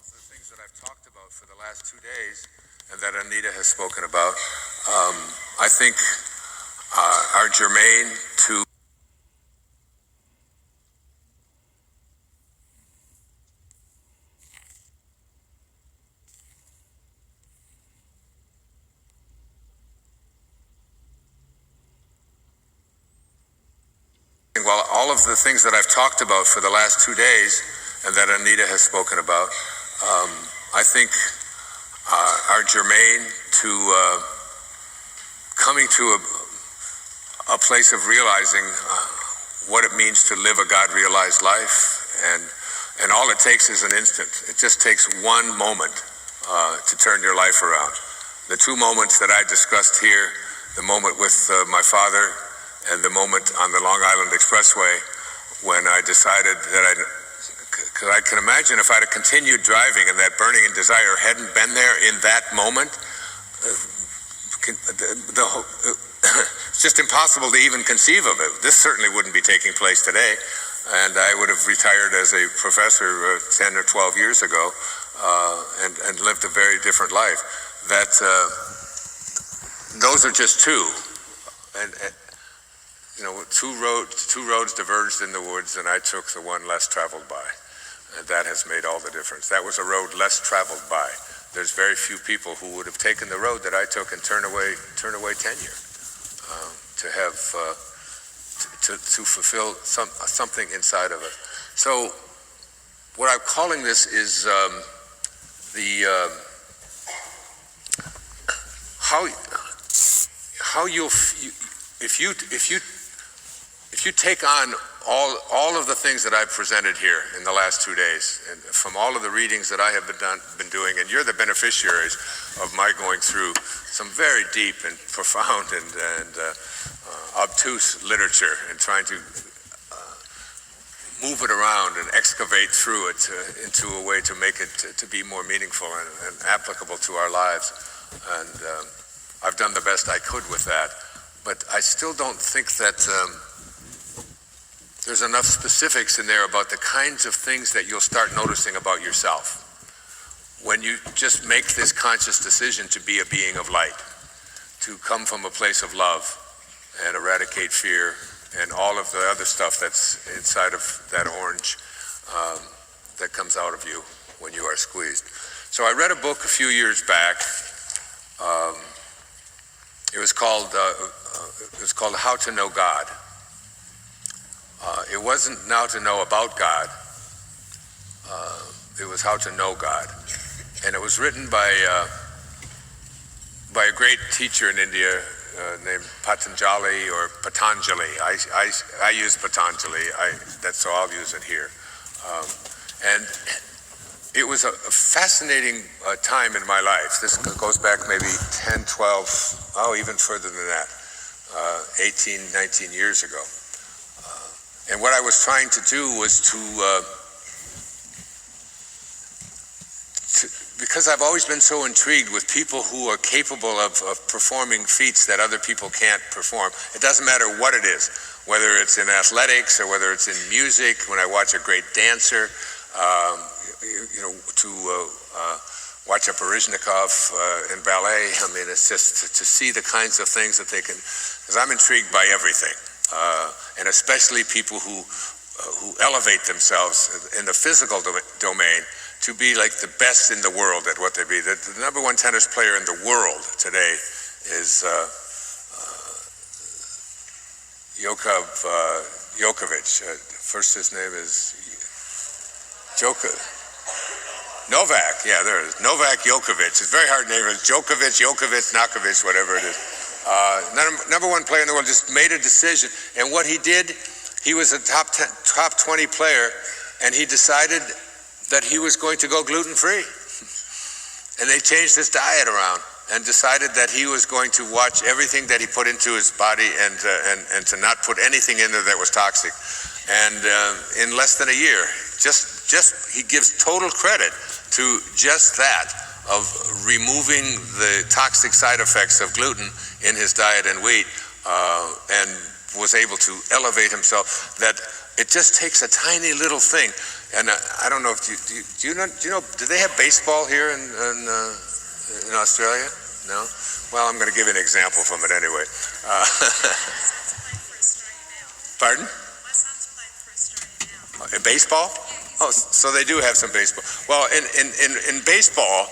of the things that I've talked about for the last 2 days and that Anita has spoken about, I think are germane to all of the things that I've talked about for the last 2 days and that Anita has spoken about, I think are germane to coming to a place of realizing what it means to live a God-realized life, and all it takes is an instant. It just takes one moment to turn your life around. The two moments that I discussed here, the moment with my father and the moment on the Long Island Expressway when I decided that because I can imagine if I'd have continued driving and that burning in desire hadn't been there in that moment, it's just impossible to even conceive of it. This certainly wouldn't be taking place today, and I would have retired as a professor 10 or 12 years ago and lived a very different life. Those are just two. And two roads diverged in the woods, and I took the one less traveled by. And that has made all the difference. That was a road less traveled by. There's very few people who would have taken the road that I took and turn away tenure to have to fulfill something inside of it. So what I'm calling this is how you'll if you take on all of the things that I've presented here in the last 2 days, and from all of the readings that I have been doing, and you're the beneficiaries of my going through some very deep and profound and obtuse literature and trying to move it around and excavate through it into a way to make it to be more meaningful and applicable to our lives. And I've done the best I could with that. But I still don't think that there's enough specifics in there about the kinds of things that you'll start noticing about yourself when you just make this conscious decision to be a being of light, to come from a place of love and eradicate fear and all of the other stuff that's inside of that orange that comes out of you when you are squeezed. So I read a book a few years back. It was called How to Know God. It wasn't how to know about God. It was how to know God. And it was written by a great teacher in India named Patanjali or Patanjali. I use Patanjali, so I'll use it here. And it was a fascinating time in my life. This goes back maybe 10, 12, even further than that, 18, 19 years ago. And what I was trying to do was because I've always been so intrigued with people who are capable of performing feats that other people can't perform. It doesn't matter what it is, whether it's in athletics or whether it's in music. When I watch a great dancer, to watch a Baryshnikov in ballet, I mean, it's just to see the kinds of things that they can, because I'm intrigued by everything, and especially people who elevate themselves in the physical domain to be like the best in the world at what they be. The number one tennis player in the world today is Djokovic. First his name is Novak, yeah, there it is. Novak Djokovic. It's a very hard name. It's Djokovic, Nakovic, whatever it is. Number one player in the world, just made a decision. And what he did, he was a top 20 player, and he decided that he was going to go gluten-free. And they changed his diet around and decided that he was going to watch everything that he put into his body and to not put anything in there that was toxic. And in less than a year, he gives total credit to just that, of removing the toxic side effects of gluten in his diet and wheat, and was able to elevate himself. That it just takes a tiny little thing And I don't know if do you know, do they have baseball here in Australia? No? Well, I'm going to give you an example from it anyway. Pardon? My son's playing for Australia now. In baseball? Oh, so they do have some baseball. Well, in baseball,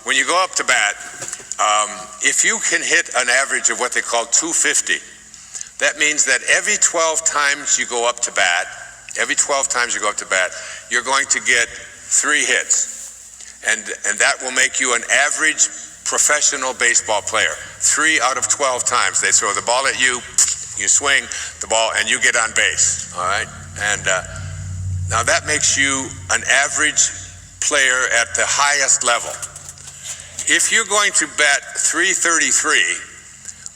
when you go up to bat, if you can hit an average of what they call 250, that means that every 12 times you go up to bat, you're going to get 3 hits. And that will make you an average professional baseball player. 3 out of 12 times. They throw the ball at you, you swing the ball, and you get on base. All right? And now that makes you an average player at the highest level. If you're going to bat .333,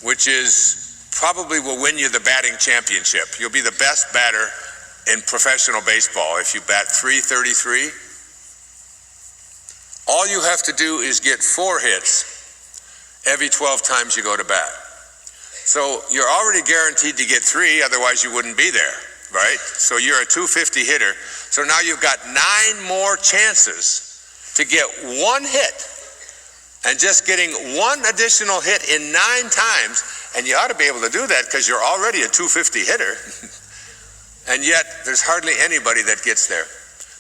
which is probably will win you the batting championship. You'll be the best batter in professional baseball if you bat .333. All you have to do is get 4 hits every 12 times you go to bat. So you're already guaranteed to get 3, otherwise you wouldn't be there, right? So you're a 250 hitter. So now you've got 9 more chances to get 1 hit. And just getting 1 additional hit in 9 times, and you ought to be able to do that because you're already a 250 hitter. And yet there's hardly anybody that gets there.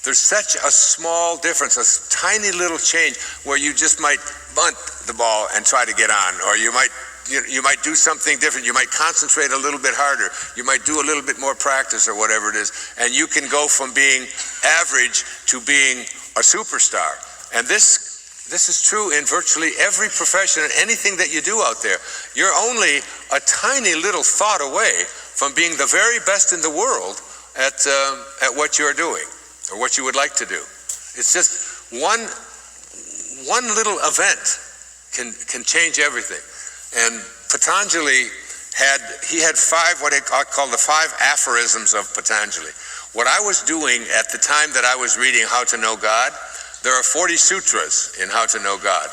There's such a small difference, a tiny little change where you just might bunt the ball and try to get on, or you might do something different. You might concentrate a little bit harder. You might do a little bit more practice or whatever it is, and you can go from being average to being a superstar. And this is true in virtually every profession and anything that you do out there. You're only a tiny little thought away from being the very best in the world at what you're doing or what you would like to do. It's just one little event can change everything. And Patanjali had 5, what I call the 5 aphorisms of Patanjali. What I was doing at the time that I was reading How to Know God, there are 40 sutras in How to Know God.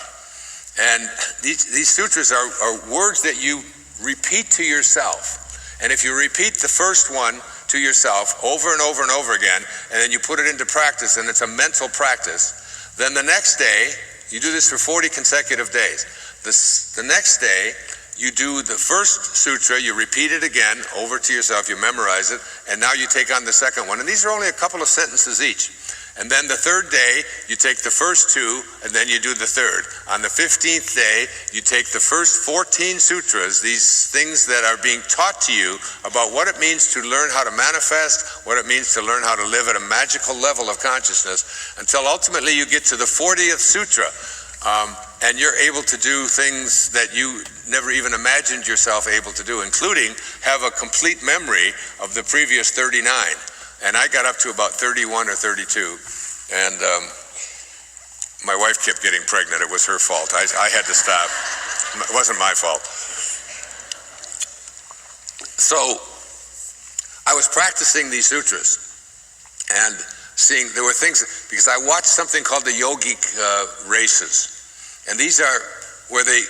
And these sutras are words that you repeat to yourself. And if you repeat the first one to yourself over and over and over again, and then you put it into practice, and it's a mental practice, then the next day, you do this for 40 consecutive days. The next day, you do the first sutra, you repeat it again over to yourself, you memorize it, and now you take on the second one. And these are only a couple of sentences each. And then the third day, you take the first 2, and then you do the third. On the 15th day, you take the first 14 sutras, these things that are being taught to you about what it means to learn how to manifest, what it means to learn how to live at a magical level of consciousness, until ultimately you get to the 40th sutra, and you're able to do things that you never even imagined yourself able to do, including have a complete memory of the previous 39. And I got up to about 31 or 32, and my wife kept getting pregnant. It was her fault. I had to stop. It wasn't my fault. So I was practicing these sutras and seeing, there were things, because I watched something called the yogic races. And these are where they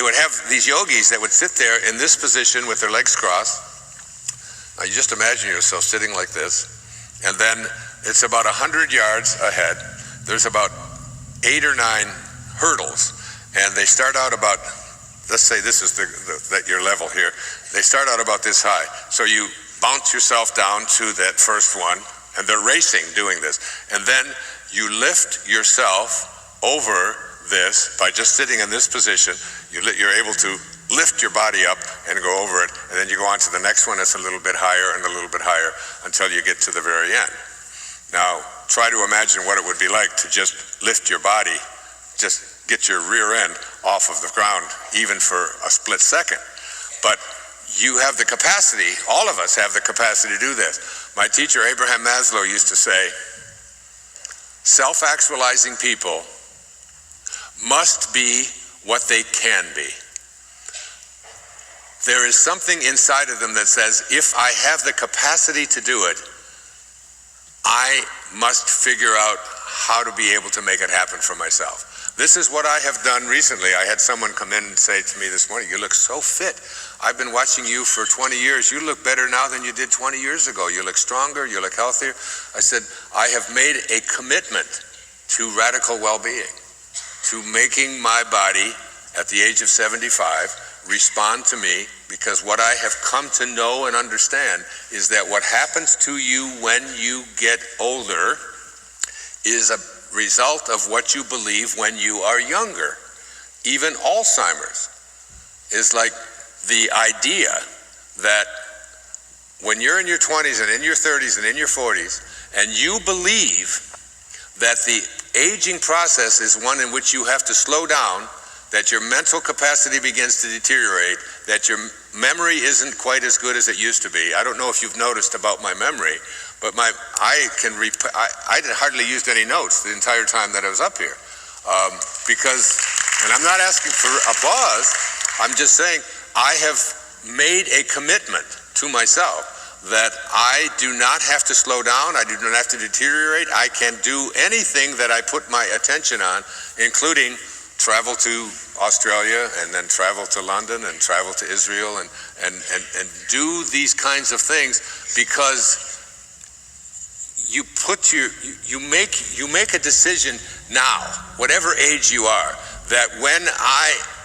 would have these yogis that would sit there in this position with their legs crossed. Now you just imagine yourself sitting like this, and then it's about 100 yards ahead. There's about 8 or 9 hurdles, and they start out about, let's say this is your level here. They start out about this high. So you bounce yourself down to that first one, and they're racing doing this. And then you lift yourself over this by just sitting in this position. You're able to lift your body up and go over it, and then you go on to the next one that's a little bit higher and a little bit higher until you get to the very end. Now, try to imagine what it would be like to just lift your body, just get your rear end off of the ground, even for a split second. But you have the capacity, all of us have the capacity to do this. My teacher, Abraham Maslow, used to say, self-actualizing people must be what they can be. There is something inside of them that says, if I have the capacity to do it, I must figure out how to be able to make it happen for myself. This is what I have done recently. I had someone come in and say to me this morning, "You look so fit. I've been watching you for 20 years. You look better now than you did 20 years ago. You look stronger, you look healthier." I said, I have made a commitment to radical well-being, to making my body at the age of 75 respond to me, because what I have come to know and understand is that what happens to you when you get older is a result of what you believe when you are younger. Even Alzheimer's is like the idea that when you're in your 20s and in your 30s and in your 40s, and you believe that the aging process is one in which you have to slow down, that your mental capacity begins to deteriorate, that your memory isn't quite as good as it used to be. I don't know if you've noticed about my memory, but I hardly used any notes the entire time that I was up here, because, and I'm not asking for applause, I'm just saying I have made a commitment to myself that I do not have to slow down, I do not have to deteriorate. I can do anything that I put my attention on, including travel to Australia and then travel to London and travel to Israel and do these kinds of things, because you make a decision now, whatever age you are, that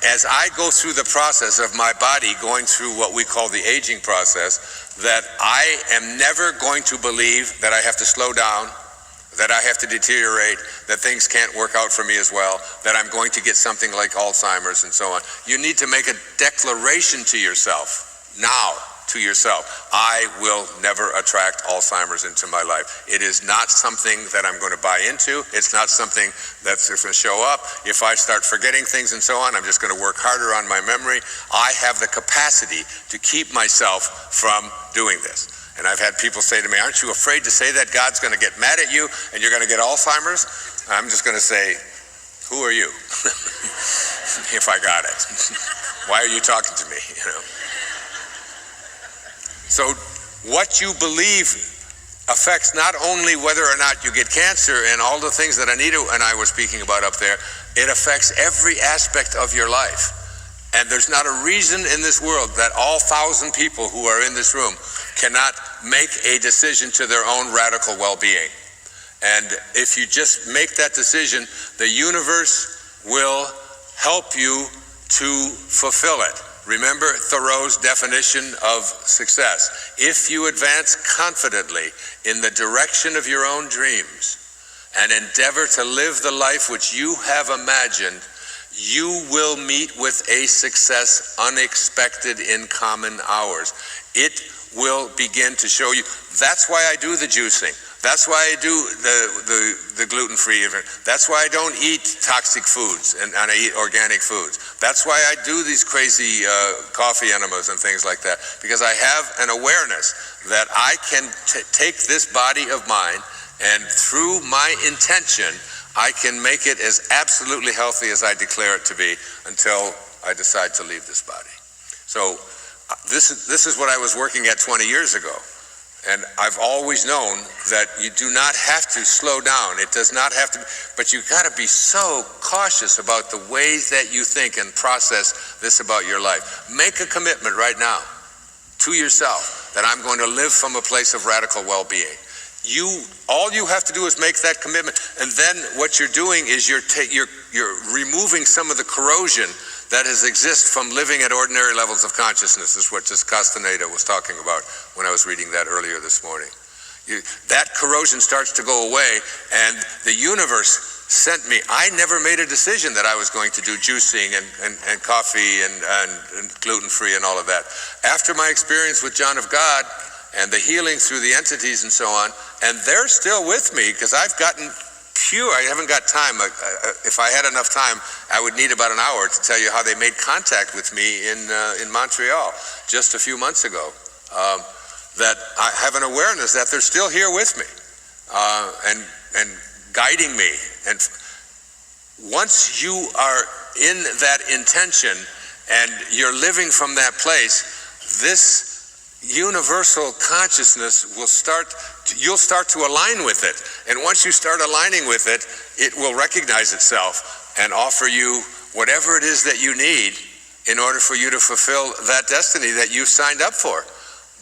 as I go through the process of my body going through what we call the aging process, that I am never going to believe that I have to slow down, that I have to deteriorate, that things can't work out for me as well, that I'm going to get something like Alzheimer's and so on. You need to make a declaration to yourself now, to yourself. I will never attract Alzheimer's into my life. It is not something that I'm going to buy into. It's not something that's going to show up. If I start forgetting things and so on, I'm just going to work harder on my memory. I have the capacity to keep myself from doing this. And I've had people say to me, "Aren't you afraid to say that? God's going to get mad at you and you're going to get Alzheimer's?" I'm just going to say, "Who are you?" If I got it. Why are you talking to me? So what you believe affects not only whether or not you get cancer and all the things that Anita and I were speaking about up there, it affects every aspect of your life. And there's not a reason in this world that all 1,000 people who are in this room cannot make a decision to their own radical well-being. And if you just make that decision, the universe will help you to fulfill it. Remember Thoreau's definition of success. If you advance confidently in the direction of your own dreams and endeavor to live the life which you have imagined, you will meet with a success unexpected in common hours. It will begin to show you. That's why I do the juicing. That's why I do the gluten-free. That's why I don't eat toxic foods and I eat organic foods. That's why I do these crazy coffee enemas and things like that, because I have an awareness that I can take this body of mine, and through my intention, I can make it as absolutely healthy as I declare it to be until I decide to leave this body. So this is what I was working at 20 years ago. And I've always known that you do not have to slow down. It does not have to, but you've got to be so cautious about the ways that you think and process this about your life. Make a commitment right now to yourself that I'm going to live from a place of radical well-being. All you have to do is make that commitment, and then what you're doing is you're removing some of the corrosion that exists from living at ordinary levels of consciousness, is what just Castaneda was talking about when I was reading that earlier this morning. That corrosion starts to go away, and the universe sent me. I never made a decision that I was going to do juicing and coffee and gluten-free and all of that. After my experience with John of God and the healing through the entities and so on, and they're still with me because I've gotten pure. I haven't got time. If I had enough time, I would need about an hour to tell you how they made contact with me in Montreal just a few months ago. That I have an awareness that they're still here with me and guiding me. And once you are in that intention and you're living from that place, this universal consciousness you'll start to align with it. And once you start aligning with it, it will recognize itself and offer you whatever it is that you need in order for you to fulfill that destiny that you signed up for.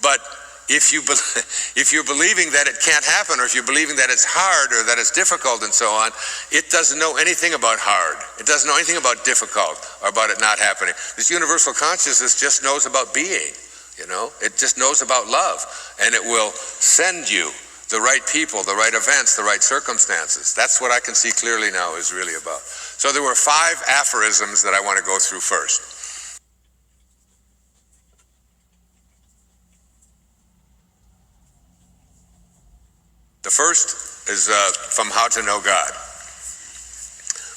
But if you're believing that it can't happen, or if you're believing that it's hard or that it's difficult and so on, it doesn't know anything about hard. It doesn't know anything about difficult or about it not happening. This universal consciousness just knows about being, It just knows about love, and it will send you the right people, the right events, the right circumstances. That's what I can see clearly now is really about. So there were 5 aphorisms that I want to go through first. The first is from How to Know God.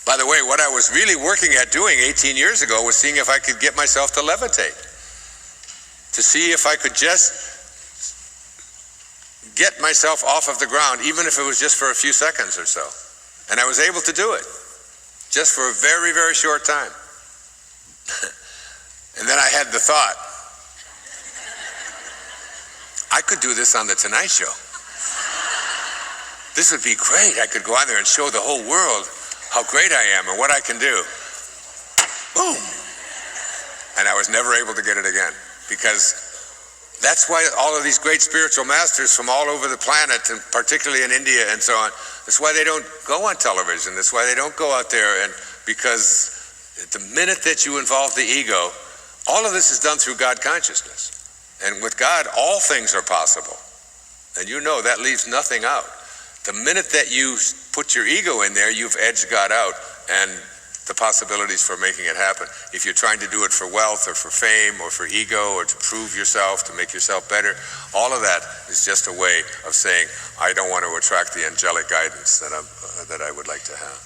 By the way, what I was really working at doing 18 years ago was seeing if I could get myself to levitate, to see if I could just get myself off of the ground, even if it was just for a few seconds or so. And I was able to do it, just for a very, very short time. And then I had the thought, I could do this on The Tonight Show. This would be great. I could go out there and show the whole world how great I am and what I can do. Boom. And I was never able to get it again, because that's why all of these great spiritual masters from all over the planet, and particularly in India and so on, that's why they don't go on television. That's why they don't go out there, and because the minute that you involve the ego, all of this is done through God consciousness. And with God, all things are possible. And that leaves nothing out. The minute that you put your ego in there, you've edged God out and the possibilities for making it happen. If you're trying to do it for wealth or for fame or for ego or to prove yourself, to make yourself better, all of that is just a way of saying, I don't want to attract the angelic guidance that I would like to have.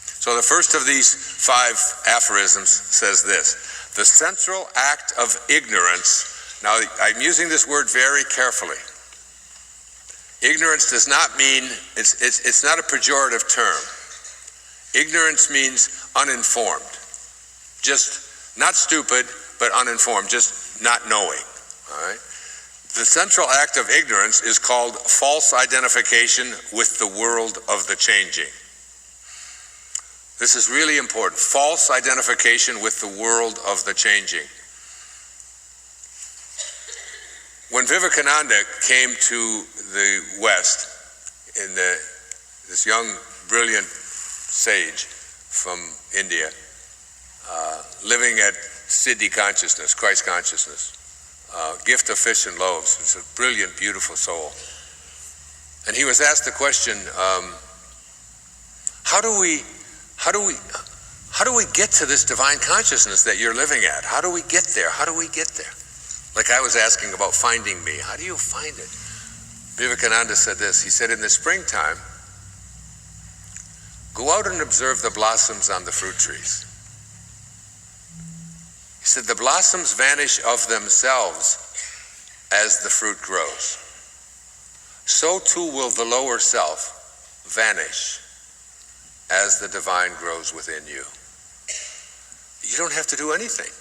So the first of these 5 aphorisms says this: the central act of ignorance. Now, I'm using this word very carefully. Ignorance does not mean, it's not a pejorative term. Ignorance means uninformed. Just not stupid, but uninformed, just not knowing. All right? The central act of ignorance is called false identification with the world of the changing. This is really important. False identification with the world of the changing. When Vivekananda came to the West, this young, brilliant sage from India, living at Siddhi consciousness, Christ consciousness, gift of fish and loaves. It's a brilliant, beautiful soul. And he was asked the question, how do we get to this divine consciousness that you're living at? How do we get there? How do we get there? Like I was asking about finding me. How do you find it? Vivekananda said this. He said, in the springtime, go out and observe the blossoms on the fruit trees. He said, the blossoms vanish of themselves as the fruit grows. So too will the lower self vanish as the divine grows within you. You don't have to do anything.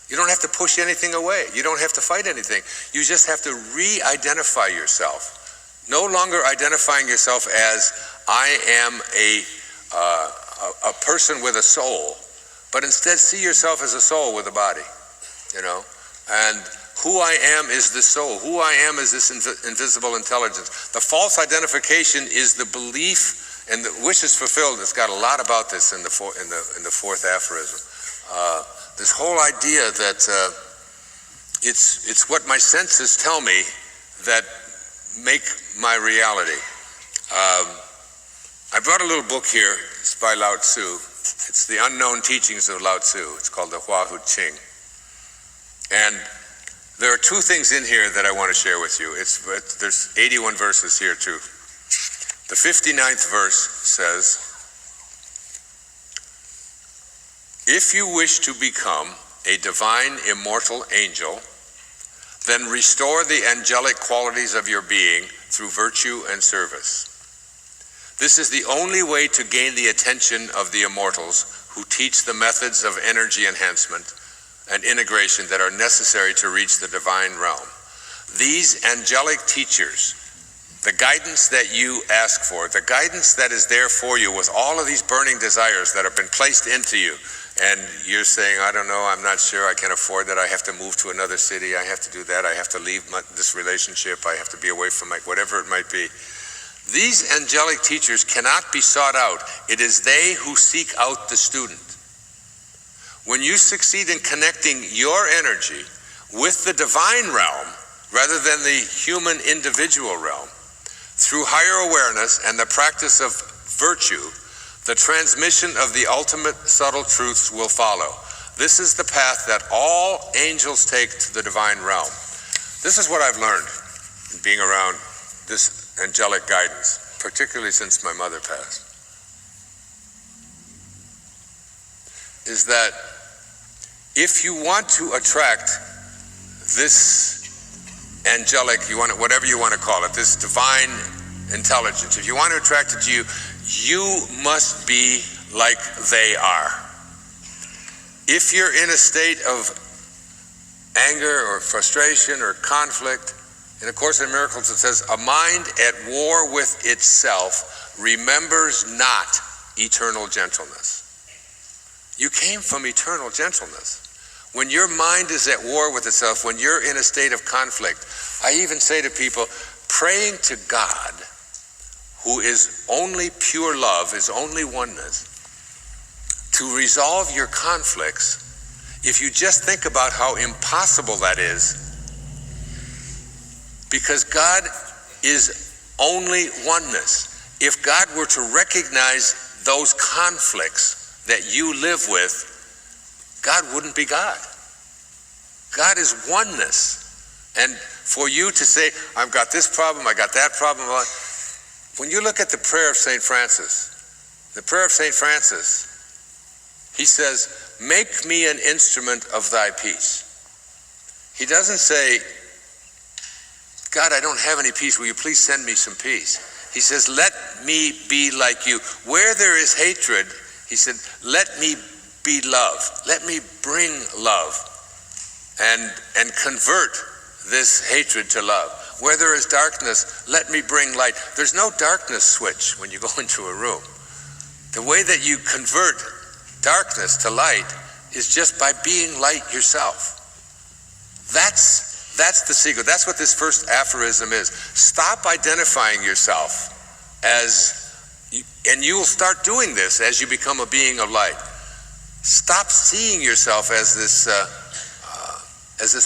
You don't have to push anything away. You don't have to fight anything. You just have to re-identify yourself. No longer identifying yourself as I am a person with a soul, but instead see yourself as a soul with a body, and who I am is the soul. Who I am is this invisible intelligence. The false identification is the belief, and the wish is fulfilled. It's got a lot about this in the 4th aphorism. This whole idea that it's what my senses tell me that make my reality. I brought a little book here. It's by Lao Tzu. It's the Unknown Teachings of Lao Tzu. It's called the Hua Hu Ching. And there are 2 things in here that I want to share with you. There's 81 verses here too. The 59th verse says, if you wish to become a divine immortal angel, then restore the angelic qualities of your being through virtue and service. This is the only way to gain the attention of the immortals who teach the methods of energy enhancement and integration that are necessary to reach the divine realm. These angelic teachers, the guidance that you ask for, the guidance that is there for you with all of these burning desires that have been placed into you, and you're saying, I don't know, I'm not sure, I can't afford that, I have to move to another city, I have to do that, I have to leave this relationship, I have to be away from whatever it might be. These angelic teachers cannot be sought out. It is they who seek out the student. When you succeed in connecting your energy with the divine realm, rather than the human individual realm, through higher awareness and the practice of virtue, the transmission of the ultimate subtle truths will follow. This is the path that all angels take to the divine realm. This is what I've learned being around this angelic guidance, particularly since my mother passed, is that if you want to attract this angelic, whatever you want to call it, this divine intelligence, if you want to attract it to you, you must be like they are. If you're in a state of anger or frustration or conflict, in A Course in Miracles it says, a mind at war with itself remembers not eternal gentleness. You came from eternal gentleness. When your mind is at war with itself, when you're in a state of conflict, I even say to people, praying to God, who is only pure love, is only oneness, to resolve your conflicts, if you just think about how impossible that is, because God is only oneness. If God were to recognize those conflicts that you live with, God wouldn't be God. God is oneness. And for you to say, I've got this problem, I got that problem. When you look at the prayer of St. Francis, the prayer of St. Francis, he says, make me an instrument of thy peace. He doesn't say, God, I don't have any peace. Will you please send me some peace? He says, let me be like you. Where there is hatred, he said, let me be love. Let me bring love and convert this hatred to love. Where there is darkness, let me bring light. There's no darkness switch when you go into a room. The way that you convert darkness to light is just by being light yourself. That's the secret. That's what this first aphorism is. Stop identifying yourself and you will start doing this as you become a being of light. Stop seeing yourself as this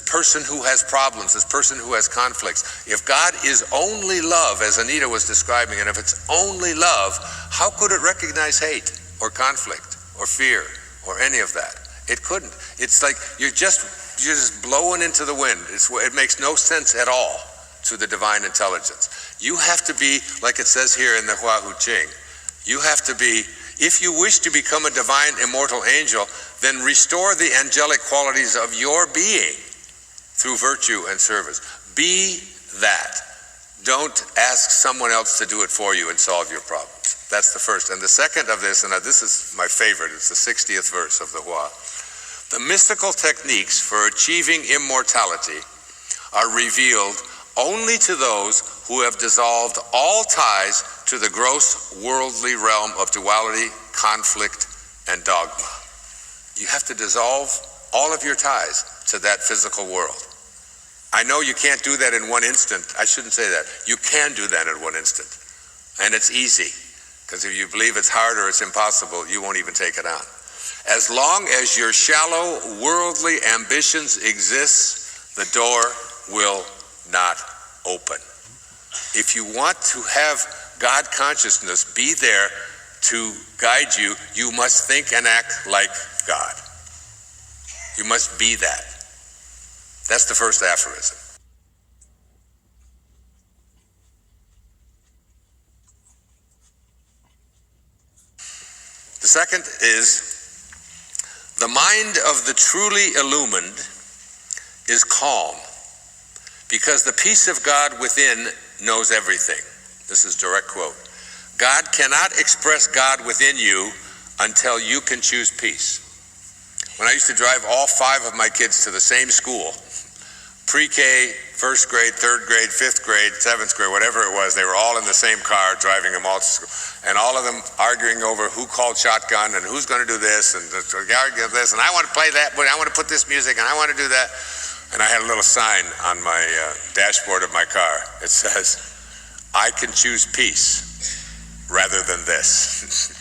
person who has problems, this person who has conflicts. If God is only love, as Anita was describing, and if it's only love, how could it recognize hate or conflict or fear or any of that? It couldn't. It's like you're just blowing into the wind. It makes no sense at all to the divine intelligence. You have to be, like it says here in the Hua Hu Ching, you have to be, if you wish to become a divine immortal angel, then restore the angelic qualities of your being through virtue and service. Be that. Don't ask someone else to do it for you and solve your problems. That's the first. And the second of this, and this is my favorite, it's the 60th verse of the Hua. The mystical techniques for achieving immortality are revealed only to those who have dissolved all ties to the gross worldly realm of duality, conflict, and dogma. You have to dissolve all of your ties to that physical world. I know you can't do that in one instant. I shouldn't say that. You can do that in one instant. And it's easy, because if you believe it's hard or it's impossible, you won't even take it on. As long as your shallow worldly ambitions exist, the door will not open. If you want to have God consciousness be there to guide you, you must think and act like God. You must be that. That's the first aphorism. The second is, the mind of the truly illumined is calm, because the peace of God within knows everything. This is direct quote. God cannot express God within you until you can choose peace. When I used to drive all 5 of my kids to the same school, pre-K, first grade, third grade, fifth grade, seventh grade, whatever it was, they were all in the same car driving them all to school. And all of them arguing over who called shotgun and who's going to do this and arguing this, and I want to play that, but I want to put this music and I want to do that. And I had a little sign on my dashboard of my car. It says, I can choose peace rather than this.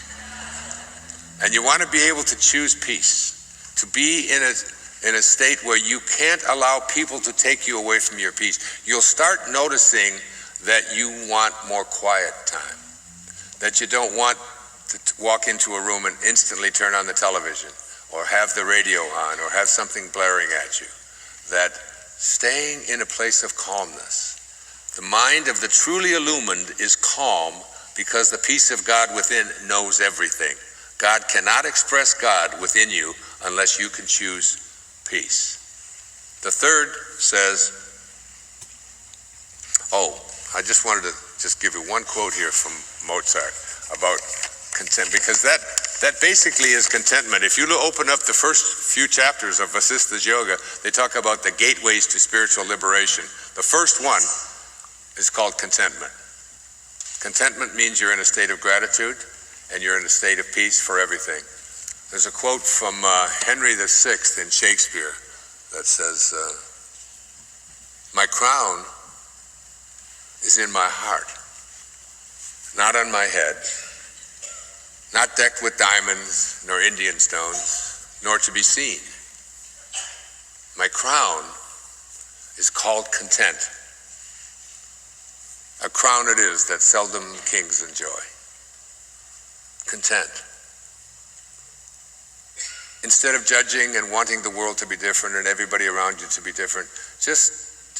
And you want to be able to choose peace, to be in a state where you can't allow people to take you away from your peace. You'll start noticing that you want more quiet time, that you don't want to walk into a room and instantly turn on the television or have the radio on or have something blaring at you, that staying in a place of calmness. The mind of the truly illumined is calm because the peace of God within knows everything. God cannot express God within you unless you can choose peace. The third says, I just wanted to just give you one quote here from Mozart about content, because that basically is contentment. If you open up the first few chapters of Vasista's Yoga, they talk about the gateways to spiritual liberation. The first one is called contentment. Contentment means you're in a state of gratitude and you're in a state of peace for everything. There's a quote from Henry VI in Shakespeare that says, my crown is in my heart, not on my head, not decked with diamonds nor Indian stones, nor to be seen. My crown is called content. A crown it is that seldom kings enjoy. Content. Instead of judging and wanting the world to be different and everybody around you to be different, just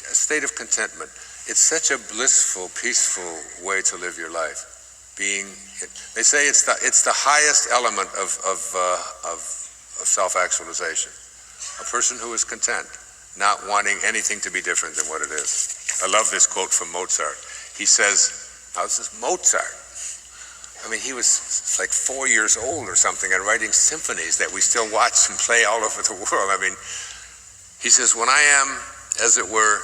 a state of contentment. It's such a blissful, peaceful way to live your life. They say it's the highest element of self-actualization. A person who is content, not wanting anything to be different than what it is. I love this quote from Mozart. He says, now this is Mozart. I mean, he was like 4 years old or something and writing symphonies that we still watch and play all over the world. I mean, he says, when I am, as it were,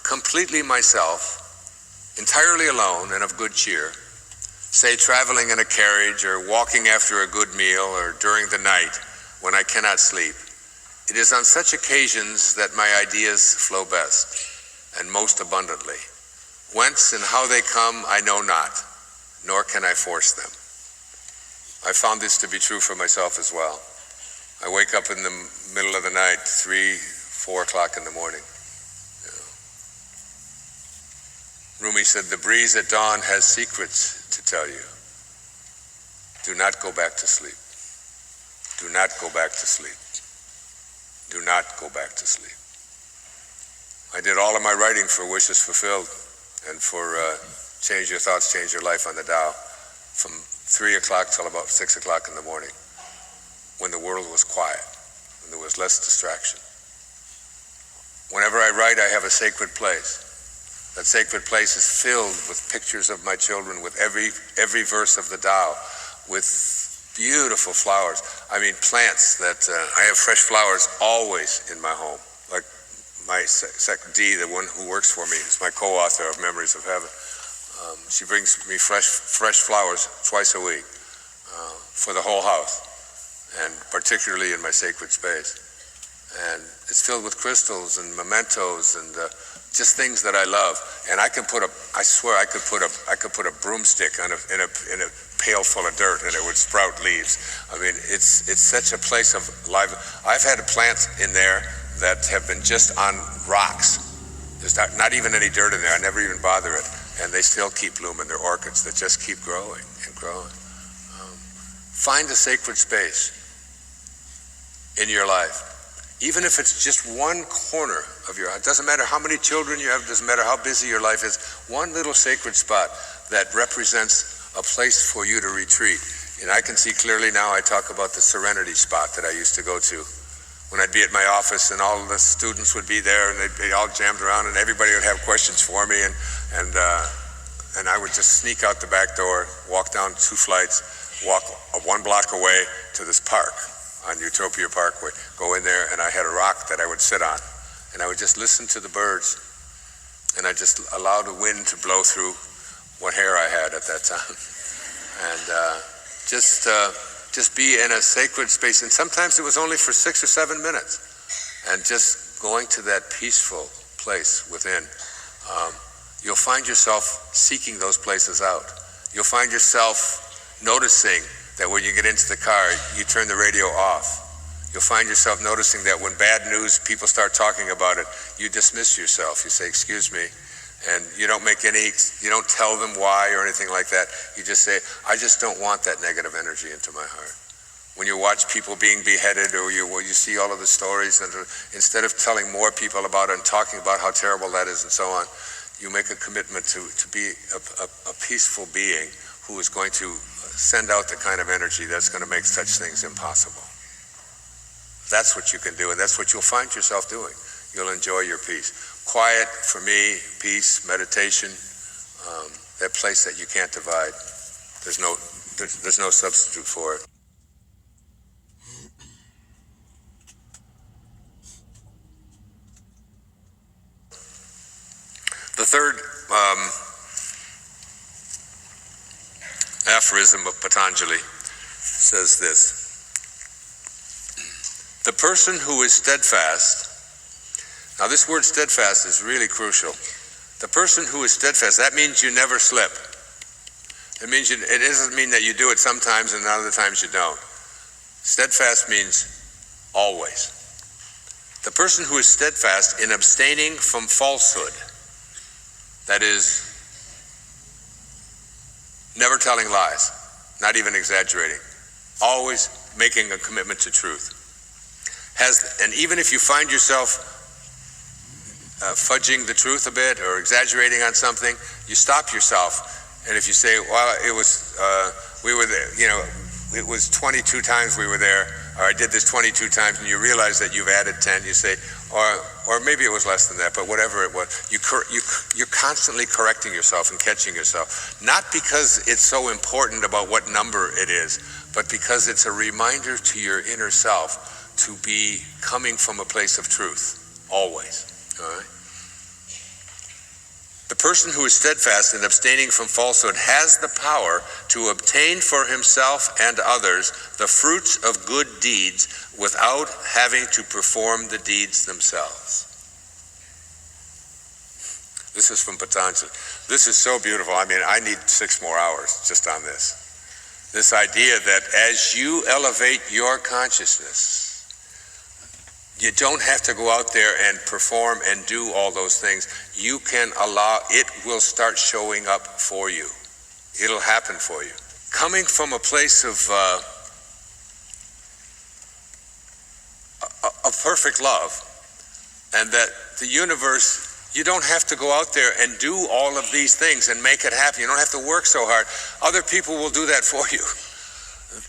completely myself, entirely alone and of good cheer, say traveling in a carriage or walking after a good meal or during the night when I cannot sleep, it is on such occasions that my ideas flow best and most abundantly. Whence and how they come, I know not, nor can I force them. I found this to be true for myself as well. I wake up in the middle of the night, 3, 4 o'clock in the morning. Rumi said, the breeze at dawn has secrets to tell you. Do not go back to sleep. Do not go back to sleep. Do not go back to sleep. I did all of my writing for Wishes Fulfilled and for Change Your Thoughts, Change Your Life on the Tao from 3 o'clock till about 6 o'clock in the morning when the world was quiet, when there was less distraction. Whenever I write, I have a sacred place. That sacred place is filled with pictures of my children, with every verse of the Tao, with beautiful flowers. I mean, plants that, I have fresh flowers always in my home. Like my second D, the one who works for me, is my co-author of Memories of Heaven. She brings me fresh flowers twice a week for the whole house, and particularly in my sacred space. And it's filled with crystals and mementos and just things that I love. And I swear I could put a broomstick in a pail full of dirt and it would sprout leaves. I mean, it's such a place of life. I've had plants in there that have been just on rocks. There's not even any dirt in there. I never even bother it. And they still keep blooming. They're orchids that just keep growing and growing. Find a sacred space in your life. Even if it's just one corner of your, it doesn't matter how many children you have, it doesn't matter how busy your life is, one little sacred spot that represents a place for you to retreat. And I can see clearly now, I talk about the serenity spot that I used to go to when I'd be at my office and all the students would be there and they'd be all jammed around and everybody would have questions for me and I would just sneak out the back door, walk down 2 flights, walk 1 block away to this park on Utopia Parkway, go in there, and I had a rock that I would sit on and I would just listen to the birds, and I just allow the wind to blow through what hair I had at that time, and just be in a sacred space. And sometimes it was only for 6 or 7 minutes, and just going to that peaceful place within. You'll find yourself seeking those places out. You'll find yourself noticing that when you get into the car, you turn the radio off. You'll find yourself noticing that when bad news, people start talking about it, you dismiss yourself. You say, excuse me, and you don't tell them why or anything like that. You just say, I just don't want that negative energy into my heart. When you watch people being beheaded, or you see all of the stories, and instead of telling more people about it and talking about how terrible that is and so on, you make a commitment to be a peaceful being who is going to send out the kind of energy that's going to make such things impossible. That's what you can do, and that's what you'll find yourself doing. You'll enjoy your peace. Quiet, for me, peace, meditation, that place that you can't divide. There's no substitute for it. The third aphorism of Patanjali says this: the person who is steadfast, now this word steadfast is really crucial. The person who is steadfast, that means you never slip. It means it doesn't mean that you do it sometimes and other times you don't. Steadfast means always. The person who is steadfast in abstaining from falsehood, that is, never telling lies, not even exaggerating, always making a commitment to truth. And even if you find yourself fudging the truth a bit or exaggerating on something, you stop yourself. And if you say, well, we were there, it was 22 times we were there, or I did this 22 times, and you realize that you've added 10, you say, or maybe it was less than that, but whatever it was, you're constantly correcting yourself and catching yourself. Not because it's so important about what number it is, but because it's a reminder to your inner self to be coming from a place of truth, always. All right? The person who is steadfast in abstaining from falsehood has the power to obtain for himself and others the fruits of good deeds without having to perform the deeds themselves. This is from Patanjali. This is so beautiful. I mean, I need 6 more hours just on this. This idea that as you elevate your consciousness, you don't have to go out there and perform and do all those things. You can allow, it will start showing up for you. It'll happen for you. Coming from a place of perfect love, and that the universe, you don't have to go out there and do all of these things and make it happen. You don't have to work so hard. Other people will do that for you.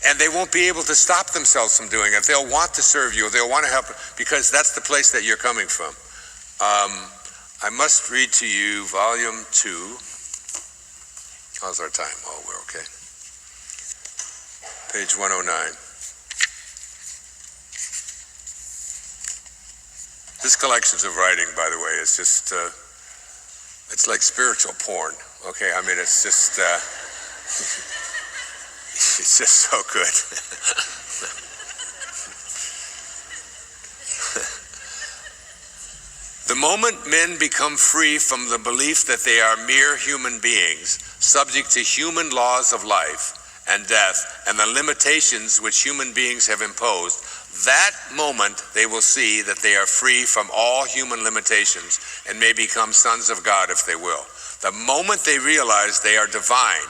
And they won't be able to stop themselves from doing it. They'll want to serve you. They'll want to help, because that's the place that you're coming from. I must read to you volume 2. How's our time? Oh, we're okay. Page 109. This collections of writing, by the way, is just, it's like spiritual porn. Okay, I mean, it's just... It's just so good. The moment men become free from the belief that they are mere human beings, subject to human laws of life and death and the limitations which human beings have imposed, that moment they will see that they are free from all human limitations and may become sons of God if they will. The moment they realize they are divine,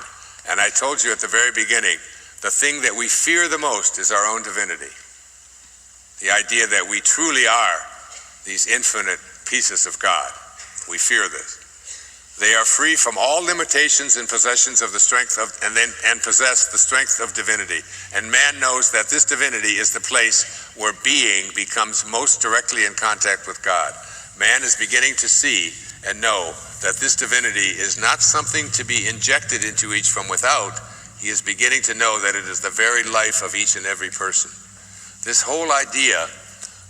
and I told you at the very beginning, the thing that we fear the most is our own divinity. The idea that we truly are these infinite pieces of God. We fear this. They are free from all limitations and possessions of the strength of, and possess the strength of divinity. And man knows that this divinity is the place where being becomes most directly in contact with God. Man is beginning to see and know that this divinity is not something to be injected into each from without. He is beginning to know that it is the very life of each and every person. This whole idea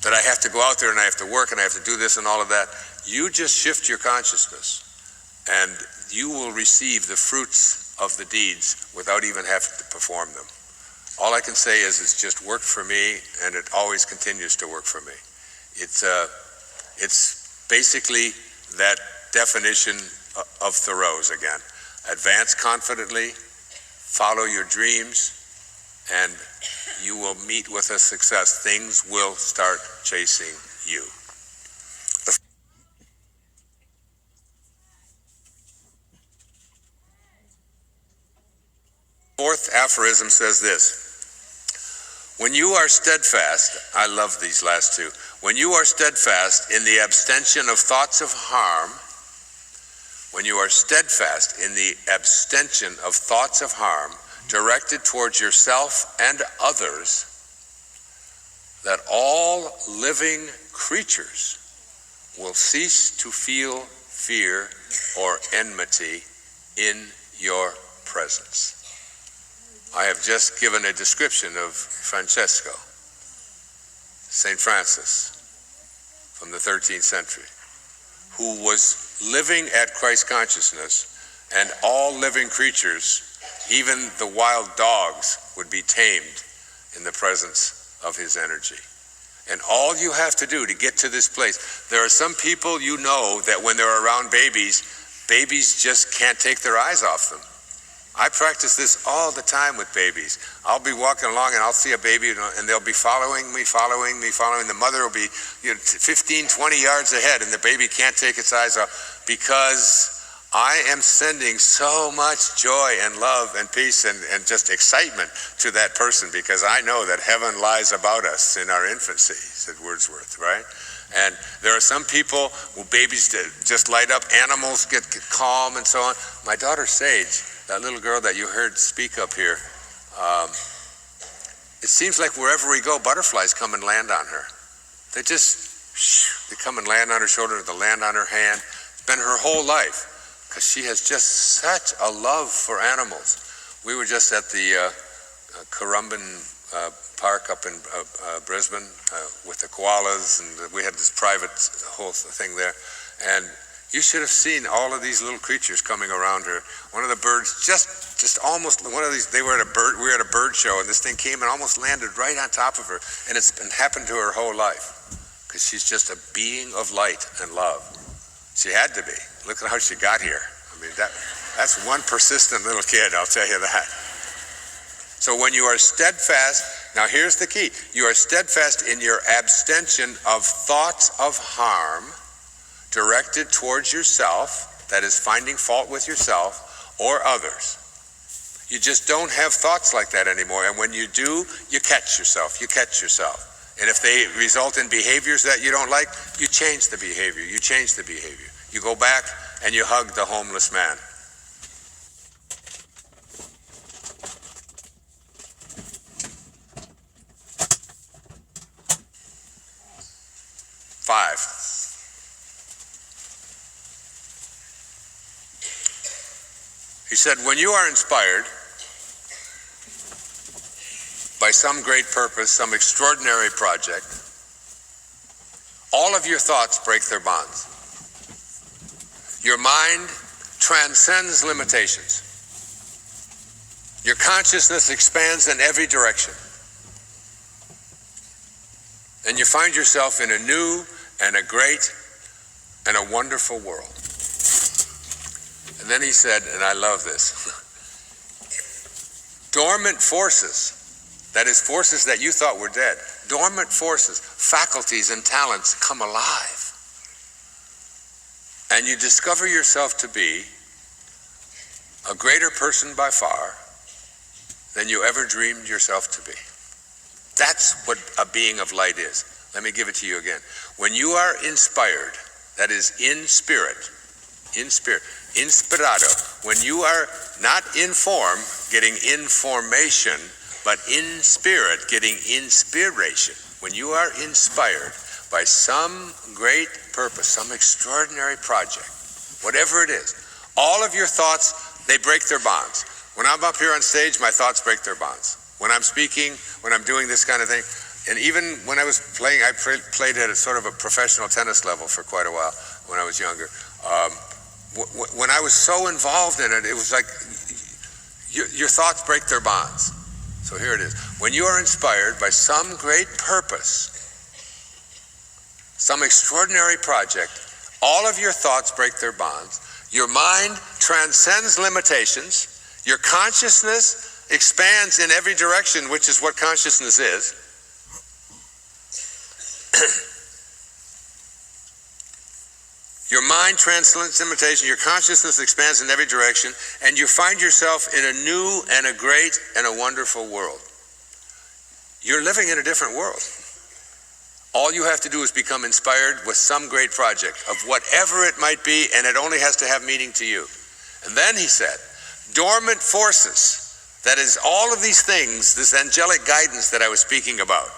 that I have to go out there and I have to work and I have to do this and all of that. You just shift your consciousness and you will receive the fruits of the deeds without even having to perform them. All I can say is it's just worked for me, and it always continues to work for me. It's basically that definition of Thoreau's again. Advance confidently, follow your dreams, and you will meet with a success. Things will start chasing you. The fourth aphorism says this: when you are steadfast, I love these last two, when you are steadfast in the abstention of thoughts of harm, when you are steadfast in the abstention of thoughts of harm directed towards yourself and others, that all living creatures will cease to feel fear or enmity in your presence. I have just given a description of Francesco, St. Francis, from the 13th century, who was living at Christ consciousness, and all living creatures, even the wild dogs, would be tamed in the presence of his energy. And all you have to do to get to this place, there are some people you know that when they're around babies, babies just can't take their eyes off them. I practice this all the time with babies. I'll be walking along and I'll see a baby and they'll be following me. The mother will be 15, 20 yards ahead and the baby can't take its eyes off, because I am sending so much joy and love and peace and just excitement to that person, because I know that heaven lies about us in our infancy, said Wordsworth, right? And there are some people who babies just light up, animals get calm and so on. My daughter Sage, that little girl that you heard speak up here, it seems like wherever we go, butterflies come and land on her. They come and land on her shoulder, they land on her hand. It's been her whole life, because she has just such a love for animals. We were just at the Currumbin Park up in Brisbane with the koalas, and we had this private whole thing there. And you should have seen all of these little creatures coming around her. One of the birds just almost, we were at a bird show, and this thing came and almost landed right on top of her. And it's been happened to her whole life, because she's just a being of light and love. She had to be. Look at how she got here. I mean, that's one persistent little kid, I'll tell you that. So when you are steadfast, now here's the key. You are steadfast in your abstention of thoughts of harm directed towards yourself, that is finding fault with yourself or others. You just don't have thoughts like that anymore. And when you do, you catch yourself. And if they result in behaviors that you don't like, you change the behavior. You go back and you hug the homeless man. Five. He said, when you are inspired by some great purpose, some extraordinary project, all of your thoughts break their bonds. Your mind transcends limitations. Your consciousness expands in every direction. And you find yourself in a new and a great and a wonderful world. And then he said, and I love this, dormant forces, that is forces that you thought were dead, dormant forces, faculties and talents come alive. And you discover yourself to be a greater person by far than you ever dreamed yourself to be. That's what a being of light is. Let me give it to you again. When you are inspired, that is in spirit, inspirado, when you are not in form, getting information, but in spirit, getting inspiration, when you are inspired by some great purpose, some extraordinary project, whatever it is, all of your thoughts, they break their bonds. When I'm up here on stage, my thoughts break their bonds. When I'm speaking, when I'm doing this kind of thing, And even when I was playing, I played at a sort of a professional tennis level for quite a while when I was younger. When I was so involved in it, it was like your thoughts break their bonds. So here it is. When you are inspired by some great purpose, some extraordinary project, all of your thoughts break their bonds. Your mind transcends limitations. Your consciousness expands in every direction, which is what consciousness is. Your mind transcends limitation, your consciousness expands in every direction, and you find yourself in a new and a great and a wonderful world. You're living in a different world. All you have to do is become inspired with some great project of whatever it might be, and it only has to have meaning to you. And then he said, dormant forces, that is all of these things, this angelic guidance that I was speaking about,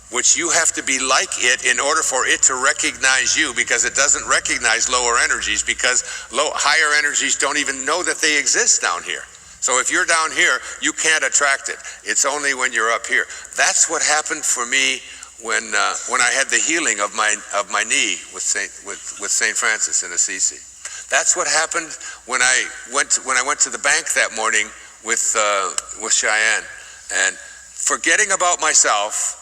which you have to be like it in order for it to recognize you, because it doesn't recognize lower energies, because higher energies don't even know that they exist down here. So if you're down here, you can't attract it. It's only when you're up here. That's what happened for me when I had the healing of my knee with Saint Francis in Assisi. That's what happened when I went to the bank that morning with Cheyenne, and forgetting about myself.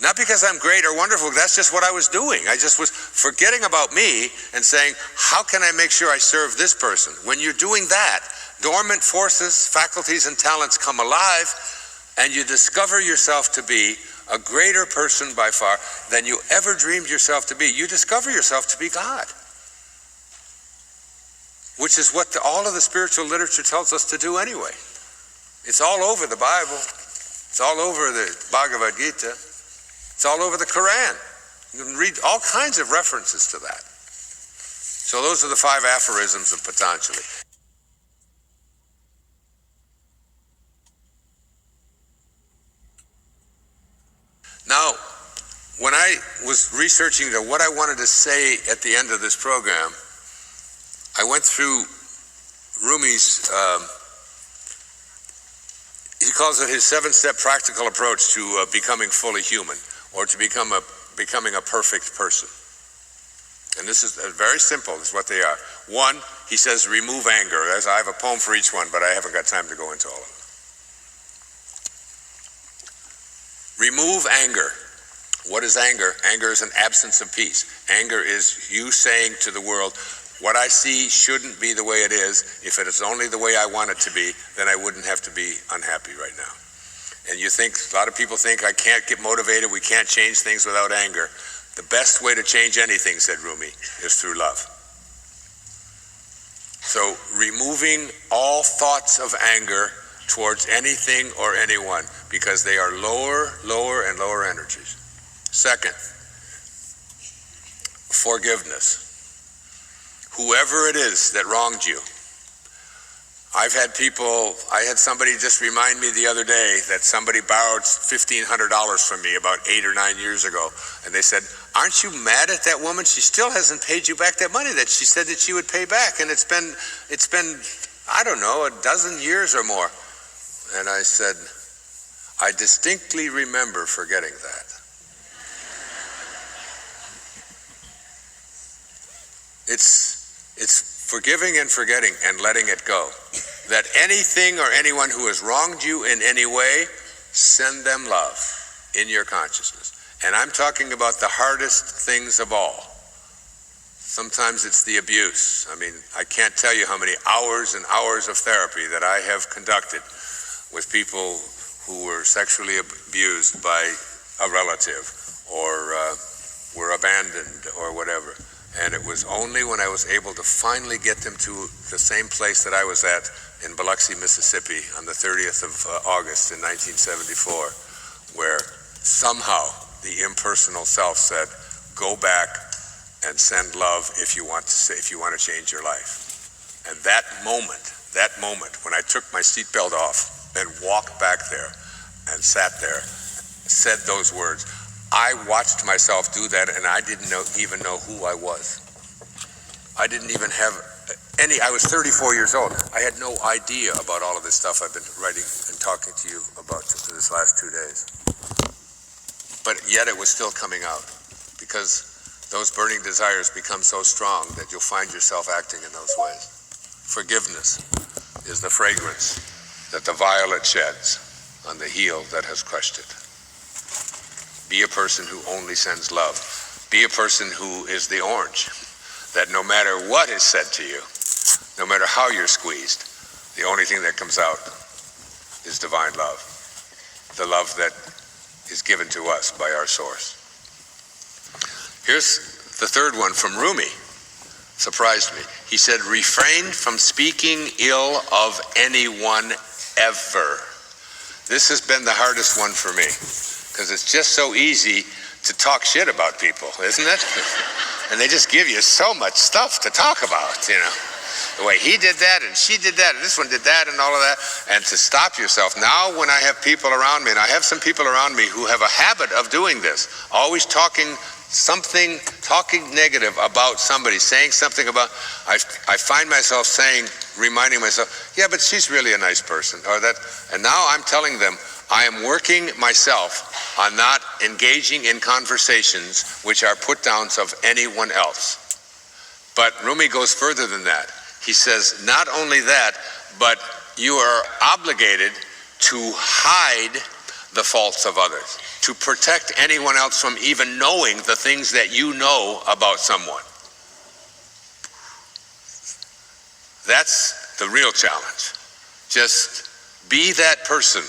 Not because I'm great or wonderful, that's just what I was doing. I just was forgetting about me and saying, how can I make sure I serve this person? When you're doing that, dormant forces, faculties, and talents come alive, and you discover yourself to be a greater person by far than you ever dreamed yourself to be. You discover yourself to be God, which is what all of the spiritual literature tells us to do anyway. It's all over the Bible. It's all over the Bhagavad Gita. It's all over the Quran. You can read all kinds of references to that. So those are the 5 aphorisms of Patanjali. Now, when I was researching what I wanted to say at the end of this program, I went through Rumi's, he calls it his 7-step practical approach to becoming fully human, or to becoming a perfect person. And this is very simple, this is what they are. 1, he says, remove anger. I have a poem for each one, but I haven't got time to go into all of them. Remove anger. What is anger? Anger is an absence of peace. Anger is you saying to the world, what I see shouldn't be the way it is. If it is only the way I want it to be, then I wouldn't have to be unhappy right now. And you think, a lot of people think, I can't get motivated, we can't change things without anger. The best way to change anything, said Rumi, is through love. So removing all thoughts of anger towards anything or anyone, because they are lower and lower energies. 2nd, forgiveness. Whoever it is that wronged you. I had somebody just remind me the other day that somebody borrowed $1,500 from me about 8 or 9 years ago. And they said, aren't you mad at that woman? She still hasn't paid you back that money that she said that she would pay back. And it's been, I don't know, 12 years or more. And I said, I distinctly remember forgetting that. It's forgiving and forgetting and letting it go. That anything or anyone who has wronged you in any way, send them love in your consciousness. And I'm talking about the hardest things of all. Sometimes it's the abuse. I mean, I can't tell you how many hours and hours of therapy that I have conducted with people who were sexually abused by a relative or were abandoned or whatever. And it was only when I was able to finally get them to the same place that I was at in Biloxi, Mississippi on the 30th of August in 1974, where somehow the impersonal self said, go back and send love if you want to change your life. And that moment when I took my seatbelt off and walked back there and sat there, said those words, I watched myself do that, and I didn't even know who I was. I didn't even have I was 34 years old. I had no idea about all of this stuff I've been writing and talking to you about this last 2 days. but yet it was still coming out, because those burning desires become so strong that you'll find yourself acting in those ways. Forgiveness is the fragrance that the violet sheds on the heel that has crushed it. Be a person who only sends love. Be a person who is the orange, that no matter what is said to you, no matter how you're squeezed, the only thing that comes out is divine love, the love that is given to us by our source. Here's the third one from Rumi. Surprised me. He said, refrain from speaking ill of anyone ever. This has been the hardest one for me, because it's just so easy to talk shit about people, isn't it? And they just give you so much stuff to talk about, you know. The way he did that, and she did that, and this one did that, and all of that. And to stop yourself. Now when I have people around me, and I have some people around me who have a habit of doing this, always talking negative about somebody, saying something about, I find myself saying, reminding myself, yeah, but she's really a nice person, or that, and now I'm telling them, I am working myself on not engaging in conversations which are put-downs of anyone else. But Rumi goes further than that. He says, not only that, but you are obligated to hide the faults of others, to protect anyone else from even knowing the things that you know about someone. That's the real challenge. Just be that person